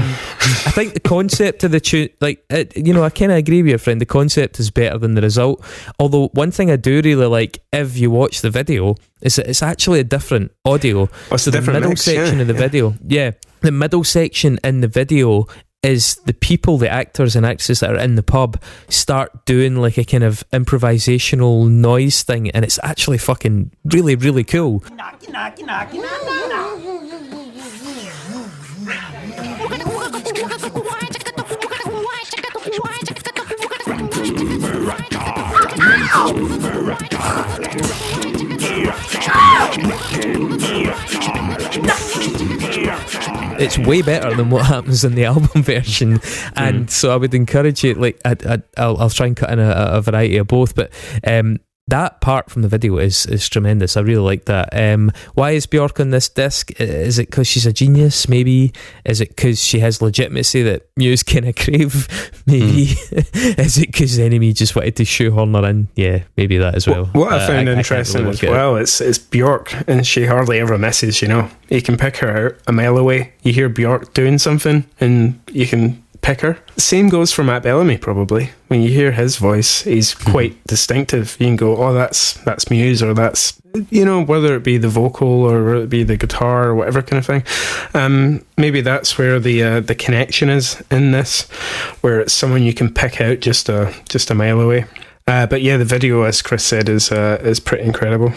think the concept of the tune, like, I kind of agree with your friend, the concept is better than the result. Although one thing I do really like, if you watch the video, is that it's actually a different audio. So the middle section of the video, the middle section in the video is the people, the actors and actresses that are in the pub start doing like a kind of improvisational noise thing, and it's actually fucking really, really cool. It's way better than what happens in the album version, and so I would encourage you. Like, I'll try and cut in a variety of both, but that part from the video is tremendous. I really like that. Why is Bjork on this disc? Is it because she's a genius? Maybe. Is it because she has legitimacy that Muse kind of crave? Maybe. Is it because Enemy just wanted to shoehorn her in? Yeah, maybe that as well. What I found interesting as well, it's Bjork, and she hardly ever misses, you know. You can pick her out a mile away. You hear Bjork doing something, and you can pick her. Same goes for Matt Bellamy, probably. When you hear his voice, he's quite distinctive. You can go, oh, that's Muse, or that's, you know, whether it be the vocal or whether it be the guitar or whatever kind of thing. Maybe that's where the connection is in this, where it's someone you can pick out just a mile away. But yeah, the video, as Chris said, is pretty incredible.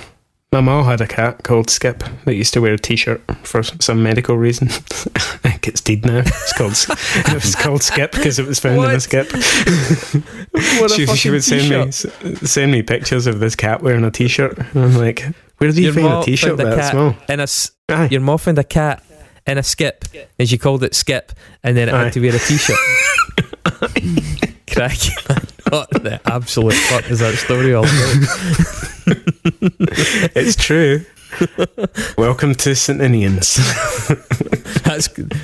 My mom had a cat called Skip that used to wear a t-shirt for some medical reason. I think it's dead now. It was called Skip because it was found in a skip. She would send me pictures of this cat wearing a t-shirt, and I'm like, where do you find a t-shirt that small? Your mom found a cat in a skip, and she called it Skip, and then it had to wear a t-shirt. Crag, what the absolute fuck is that story all about? It's true. Welcome to St. Ninians.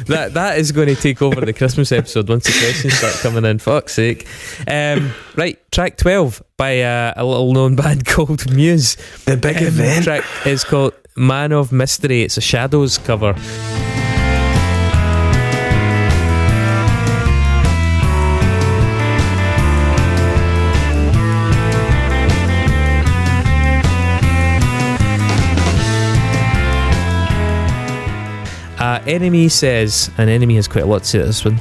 That is going to take over the Christmas episode once the questions start coming in. Fuck's sake. Right, track 12 by a little known band called Muse. The big event. The track is called Man of Mystery. It's a Shadows cover. Enemy says, and Enemy has quite a lot to say to this one.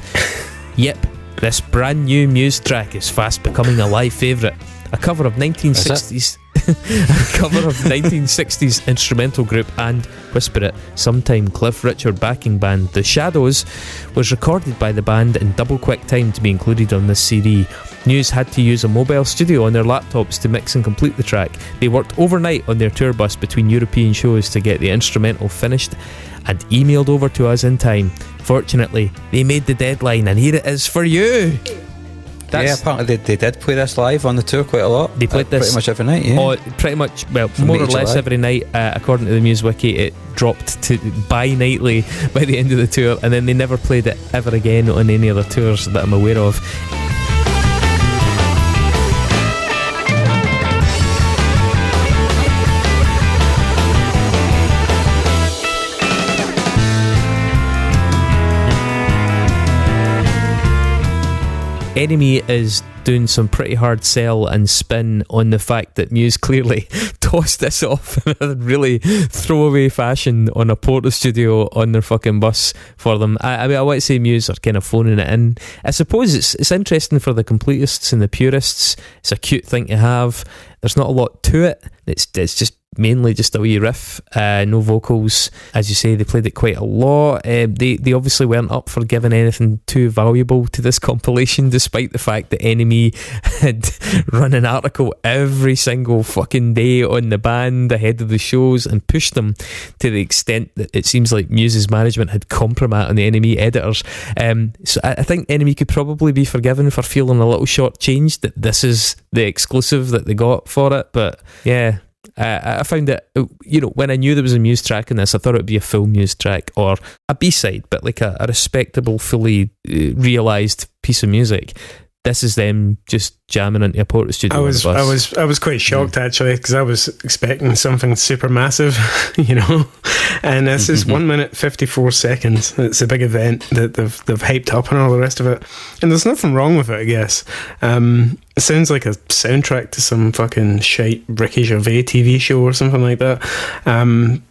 Yep, this brand new Muse track is fast becoming a live favourite. A cover of 1960s a cover of 1960s instrumental group and, whisper it, sometime Cliff Richard backing band The Shadows was recorded by the band in double quick time to be included on this CD. Muse had to use a mobile studio on their laptops to mix and complete the track. They worked overnight on their tour bus between European shows to get the instrumental finished and emailed over to us in time. Fortunately, they made the deadline, and here it is for you. Apparently they did play this live on the tour quite a lot. They played this pretty much every night, yeah. Oh, pretty much, well, From more May or to less July. every night. According to the Muse wiki, it dropped to bi-nightly by the end of the tour, and then they never played it ever again on any other tours that I'm aware of. Enemy is doing some pretty hard sell and spin on the fact that Muse clearly tossed this off in a really throwaway fashion on a portal studio on their fucking bus for them. I mean, I want to say Muse are kind of phoning it in. I suppose it's interesting for the completists and the purists. It's a cute thing to have. There's not a lot to it. It's just mainly just a wee riff, no vocals. As you say, they played it quite a lot. They obviously weren't up for giving anything too valuable to this compilation, despite the fact that Enemy had run an article every single fucking day on the band ahead of the shows and pushed them to the extent that it seems like Muse's management had compromised on the Enemy editors. So I think Enemy could probably be forgiven for feeling a little shortchanged that this is the exclusive that they got for it. But yeah, I found it, you know, when I knew there was a Muse track in this, I thought it would be a full Muse track or a B-side, but like a respectable, fully realised piece of music. This is them just jamming into a portal studio. I was quite shocked actually, because I was expecting something Supermassive, you know. And this is 1 minute 54 seconds. It's a big event that they've hyped up and all the rest of it. And there's nothing wrong with it, I guess. It sounds like a soundtrack to some fucking shite Ricky Gervais TV show or something like that.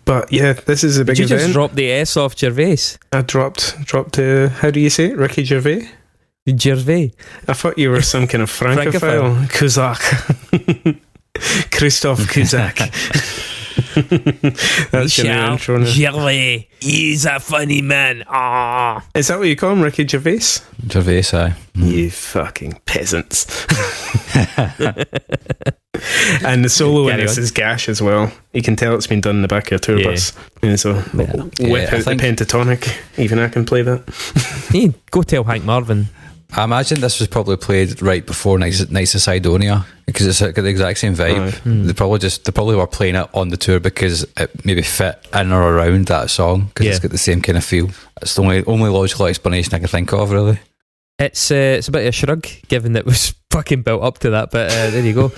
But yeah, this is a big event. Did you just drop the S off Gervais? I dropped how do you say it? Ricky Gervais? Gervais. I thought you were some kind of Francophile. Kuzak. Christoph Kuzak. That's your new intro now. Gervais. He's a funny man. Ah. Is that what you call him, Ricky Gervais? Gervais, aye. You fucking peasants. And the solo in this is gash as well. You can tell it's been done in the back of a tour bus. And so whip out the pentatonic. Even I can play that. Hey, go tell Hank Marvin. I imagine this was probably played right before Nights of Sidonia, because it's got the exact same vibe. They probably were playing it on the tour because it maybe fit in or around that song, because it's got the same kind of feel. It's the only logical explanation I can think of, really. It's a bit of a shrug, given that it was fucking built up to that. But there you go.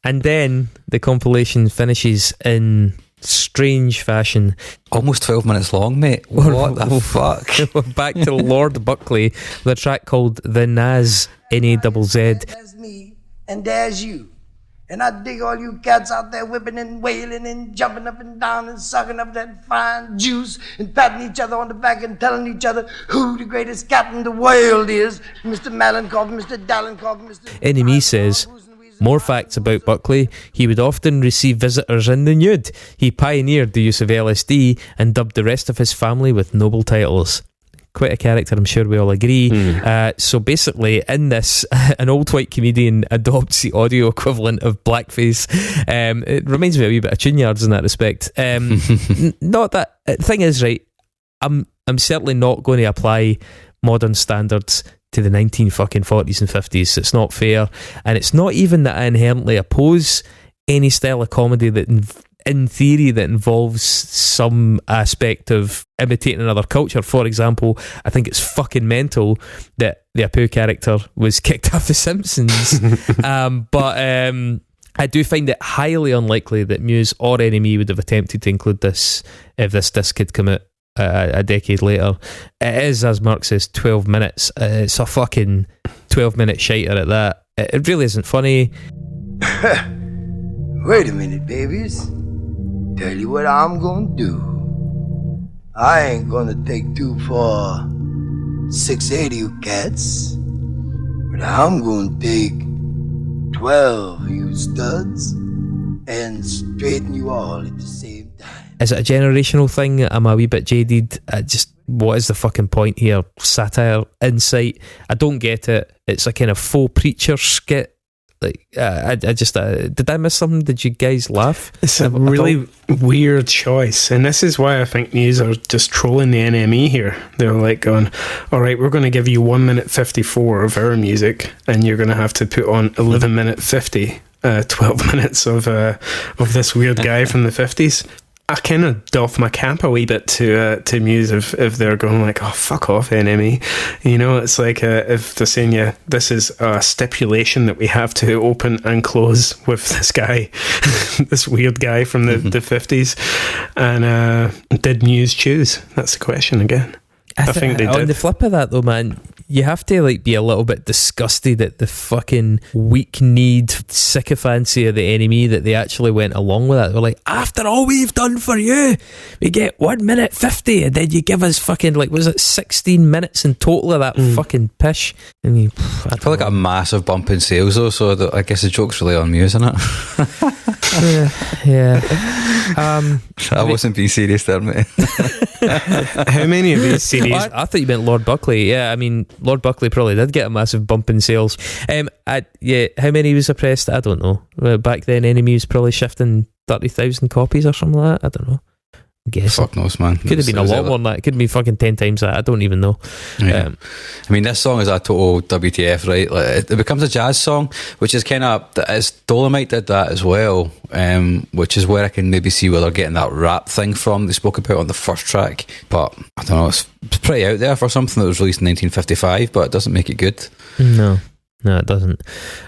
and then the compilation finishes in strange fashion. Almost 12 minutes long, mate. What the fuck? We're back to Lord Buckley with a track called The Naz, N-A-Z-Z. There's me, and there's you. And I dig all you cats out there whipping and wailing and jumping up and down and sucking up that fine juice and patting each other on the back and telling each other who the greatest cat in the world is. Mr. Malenkov, Mr. Dalenkov, Mr. Enemy says, more facts about Buckley. He would often receive visitors in the nude. He pioneered the use of LSD and dubbed the rest of his family with noble titles. Quite a character, I'm sure we all agree. So basically, in this, an old white comedian adopts the audio equivalent of blackface. It reminds me a wee bit of Tune Yards in that respect. Not that thing is, right, I'm certainly not going to apply modern standards to the 1940s and 50s. It's not fair, and it's not even that I inherently oppose any style of comedy that in theory that involves some aspect of imitating another culture. For example, I think it's fucking mental that the Apu character was kicked off The Simpsons. But I do find it highly unlikely that Muse or NME would have attempted to include this if this disc had come out a decade later. It is, as Mark says, 12 minutes. It's a fucking 12-minute shiter at that. It really isn't funny. Wait a minute, babies. Tell you what I'm gonna do. I ain't gonna take two for 680 you cats, but I'm gonna take 12 of you studs and straighten you all at the same time. Is it a generational thing? Am I a wee bit jaded? What is the fucking point here? Satire, insight. I don't get it. It's a kind of faux preacher skit. Like, I just did I miss something? Did you guys laugh? It's a really weird choice, and this is why I think Muse are just trolling the NME here. They're like going, all right, we're going to give you 1 minute 54 of our music, and you're going to have to put on 11 minute 50, 12 minutes of this weird guy from the 50s. I kind of doff my cap a wee bit to Muse if they're going like, oh, fuck off, NME. You know, it's like if they're saying, yeah, this is a stipulation that we have to open and close with this guy, this weird guy from the 50s. And did Muse choose? That's the question again. I think they did. On the flip of that though, man, you have to like be a little bit disgusted at the fucking weak-kneed sycophancy of the NME that they actually went along with it. They're like, after all we've done for you, we get 1 minute 50, and then you give us fucking, like, was it 16 minutes in total of that fucking pish? I mean, I feel like a massive bump in sales though, so I guess the joke's really on Muse, isn't it? Yeah. I wasn't being serious there, mate. How many of these CDs? I thought you meant Lord Buckley. Yeah, I mean, Lord Buckley probably did get a massive bump in sales. How many was suppressed? I don't know. Back then, NME was probably shifting 30,000 copies or something like that. I don't know. Guess fuck knows, man. Could have been a lot more than that. It could have been fucking 10 times that. I don't even know. Yeah. I mean, this song is a total WTF, right? Like, it becomes a jazz song, which is kind of, as Dolomite did that as well, which is where I can maybe see where they're getting that rap thing from they spoke about on the first track. But I don't know, it's pretty out there for something that was released in 1955, but it doesn't make it good. No, it doesn't.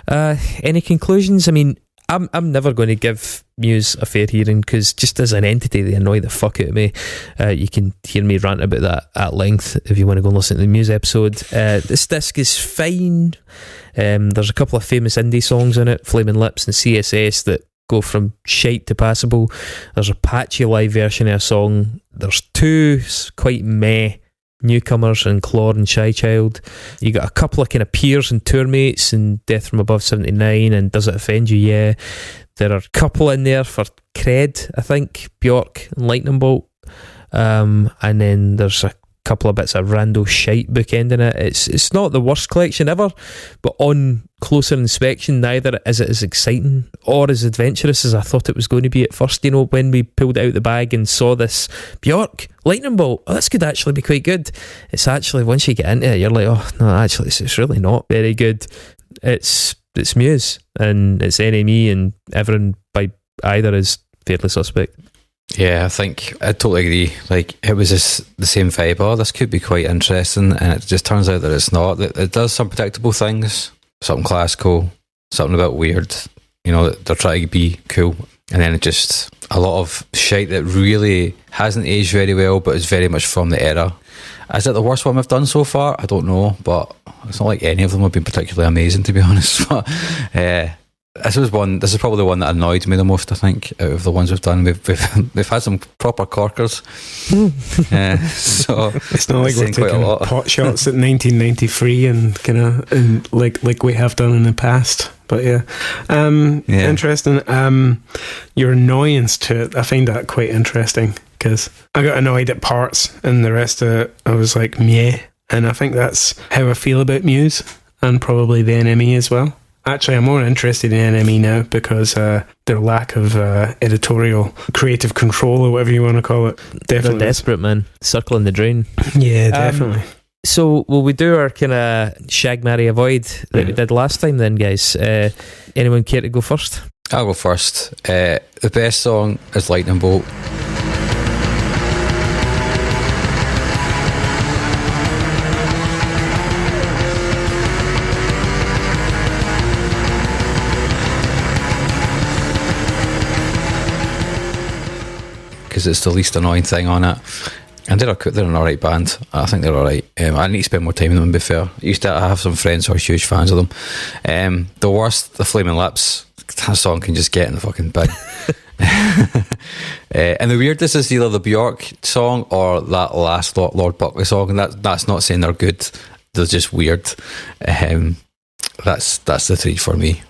Any conclusions? I mean, I'm never going to give Muse a fair hearing because just as an entity they annoy the fuck out of me. You can hear me rant about that at length if you want to go and listen to the Muse episode. This disc is fine. There's a couple of famous indie songs in it, Flaming Lips and CSS, that go from shite to passable. There's a patchy live version of a song. There's two quite meh newcomers in Claw and Shy Child. You got a couple of kind of peers and tour mates in Death from Above 79 and Does It Offend You? Yeah. There are a couple in there for cred, I think, Bjork and Lightning Bolt. And then there's a couple of bits of rando shite bookending it. It's not the worst collection ever, but on closer inspection, neither is it as exciting or as adventurous as I thought it was going to be at first. You know, when we pulled it out the bag and saw this Bjork, Lightning Bolt, this could actually be quite good. It's actually, once you get into it, you're like, oh no, actually it's really not very good. It's Muse and it's NME, and everyone by either is fairly suspect. Yeah, I think I totally agree. Like, it was the same vibe. Oh, this could be quite interesting, and it just turns out that it's not. It does some predictable things, something classical, something a bit weird. You know, they're trying to be cool, and then it just a lot of shite that really hasn't aged very well, but is very much from the era. Is it the worst one we've done so far? I don't know, but it's not like any of them have been particularly amazing, to be honest. But this is probably the one that annoyed me the most, I think, out of the ones we've done. We've had some proper corkers. So it's not like we're taking pot shots at 1993 and kind of like we have done in the past. But yeah. Interesting. Your annoyance to it, I find that quite interesting because I got annoyed at parts and the rest of it I was like meh, and I think that's how I feel about Muse and probably the NME as well. Actually, I'm more interested in NME now because their lack of editorial creative control, or whatever you want to call it, definitely. They're desperate, man. Circling the drain. Yeah, definitely. So, will we do our kind of shag, marry, avoid that we did last time then, guys? Anyone care to go first? I'll go first. The best song is Lightning Bolt. Because it's the least annoying thing on it. And they're an alright band. I think they're alright. I need to spend more time with them, to be fair. I have some friends who are huge fans of them. The worst, the Flaming Lips. That song can just get in the fucking bin. And the weirdest is either the Bjork song or that last Lord Buckley song. And that's not saying they're good. They're just weird. That's the three for me.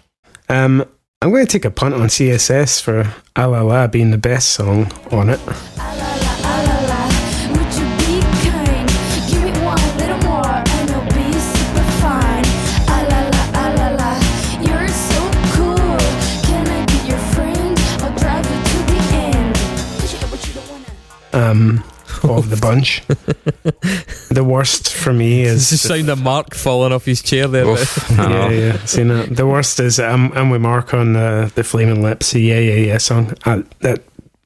I'm going to take a punt on CSS for A La La being the best song on it. Of the bunch. The worst for me is the sound of Mark falling off his chair there. Yeah, seen that. The worst is I'm with Mark on the Flaming Lips, the Yeah song. That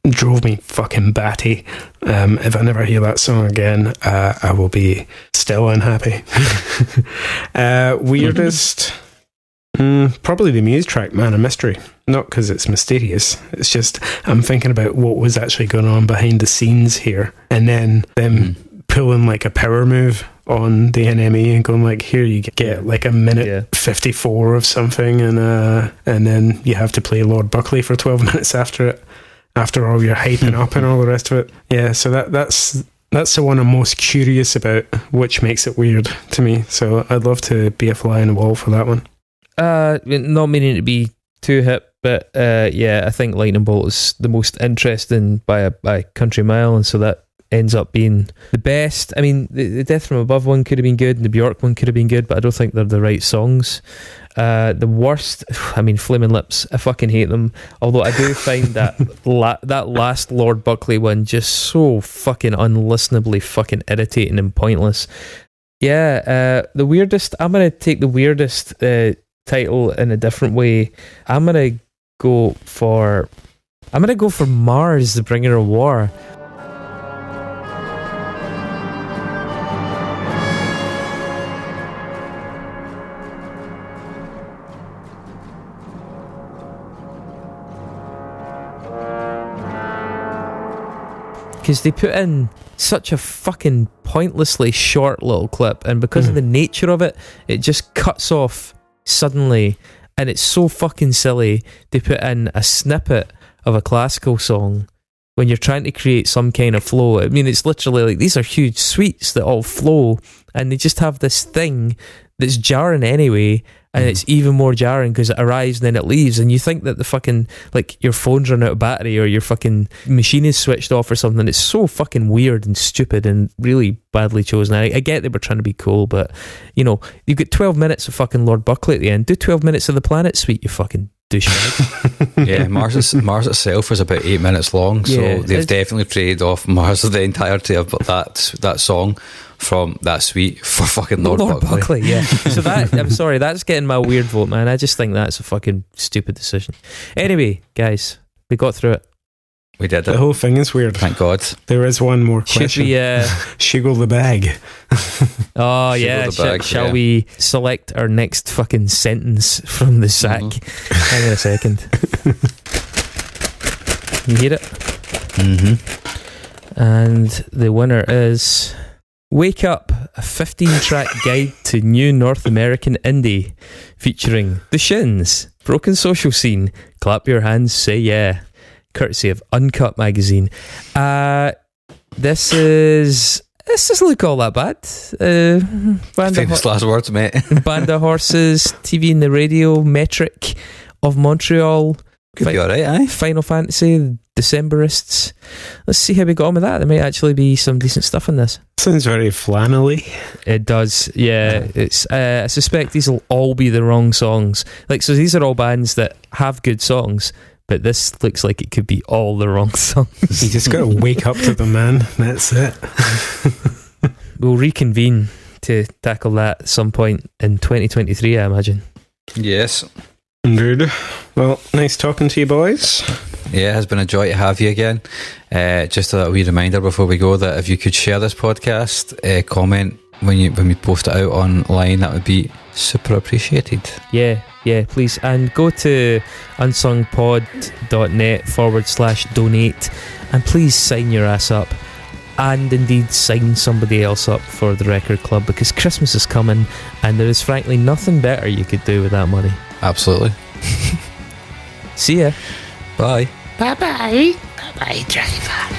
drove me fucking batty. If I never hear that song again, I will be still unhappy. Weirdest, probably the Muse track, Man of Mystery. Not because it's mysterious, it's just I'm thinking about what was actually going on behind the scenes here, and then them pulling like a power move on the NME and going like, here you get like a minute 54 of something, and then you have to play Lord Buckley for 12 minutes after it, after all your hyping up and all the rest of it. Yeah, so that's the one I'm most curious about, which makes it weird to me. So I'd love to be a fly on the wall for that one. Not meaning to be too hip, but I think Lightning Bolt is the most interesting by a country mile, and so that ends up being the best. I mean, the Death from Above one could have been good, and the Bjork one could have been good, but I don't think they're the right songs. The worst, I mean, Flaming Lips, I fucking hate them, although I do find that that last Lord Buckley one just so fucking unlistenably fucking irritating and pointless. The weirdest, I'm going to take the weirdest title in a different way. I'm gonna go for Mars, the Bringer of War. Because they put in such a fucking pointlessly short little clip, and because of the nature of it, it just cuts off suddenly, and it's so fucking silly they put in a snippet of a classical song when you're trying to create some kind of flow. I mean, it's literally like these are huge suites that all flow, and they just have this thing that's jarring anyway, and it's even more jarring because it arrives and then it leaves, and you think that the fucking, like, your phone's run out of battery or your fucking machine is switched off or something. It's so fucking weird and stupid and really badly chosen. I get they were trying to be cool, but, you know, you've got 12 minutes of fucking Lord Buckley at the end. Do 12 minutes of the Planet Suite, you fucking douchebag. Yeah, Mars itself is about 8 minutes long, so they've definitely traded off Mars of the entirety of that song from that suite for fucking Lord Buckley. Yeah. So that, I'm sorry, that's getting my weird vote, man. I just think that's a fucking stupid decision. Anyway, guys, we got through it. We did it. The whole thing is weird. Thank God. There is one more question. Should we Shiggle the bag? Oh yeah, shall we select our next fucking sentence from the sack? Hang on a second. You hear it? And the winner is Wake Up, a 15-track guide to new North American indie, featuring The Shins, Broken Social Scene, Clap Your Hands, Say Yeah, courtesy of Uncut Magazine. This doesn't look all that bad. Famous last words, mate. Band of Horses, TV and the Radio, Metric of Montreal. Could be alright, aye. Final Fantasy, Decemberists. Let's see how we got on with that. There might actually be some decent stuff in this. Sounds very flannelly. It does, yeah. It's. I suspect these will all be the wrong songs. Like, so these are all bands that have good songs, but this looks like it could be all the wrong songs. You just got to wake up to them, man. That's it. We'll reconvene to tackle that at some point in 2023, I imagine. Yes. Indeed. Well, nice talking to you boys. Yeah, it has been a joy to have you again. Just a wee reminder before we go that if you could share this podcast, comment when we post it out online, that would be super appreciated. Yeah, please. And go to unsungpod.net/donate and please sign your ass up. And indeed sign somebody else up for the record club, because Christmas is coming and there is frankly nothing better you could do with that money. Absolutely. See ya. Bye. Bye-bye. Bye-bye, driver.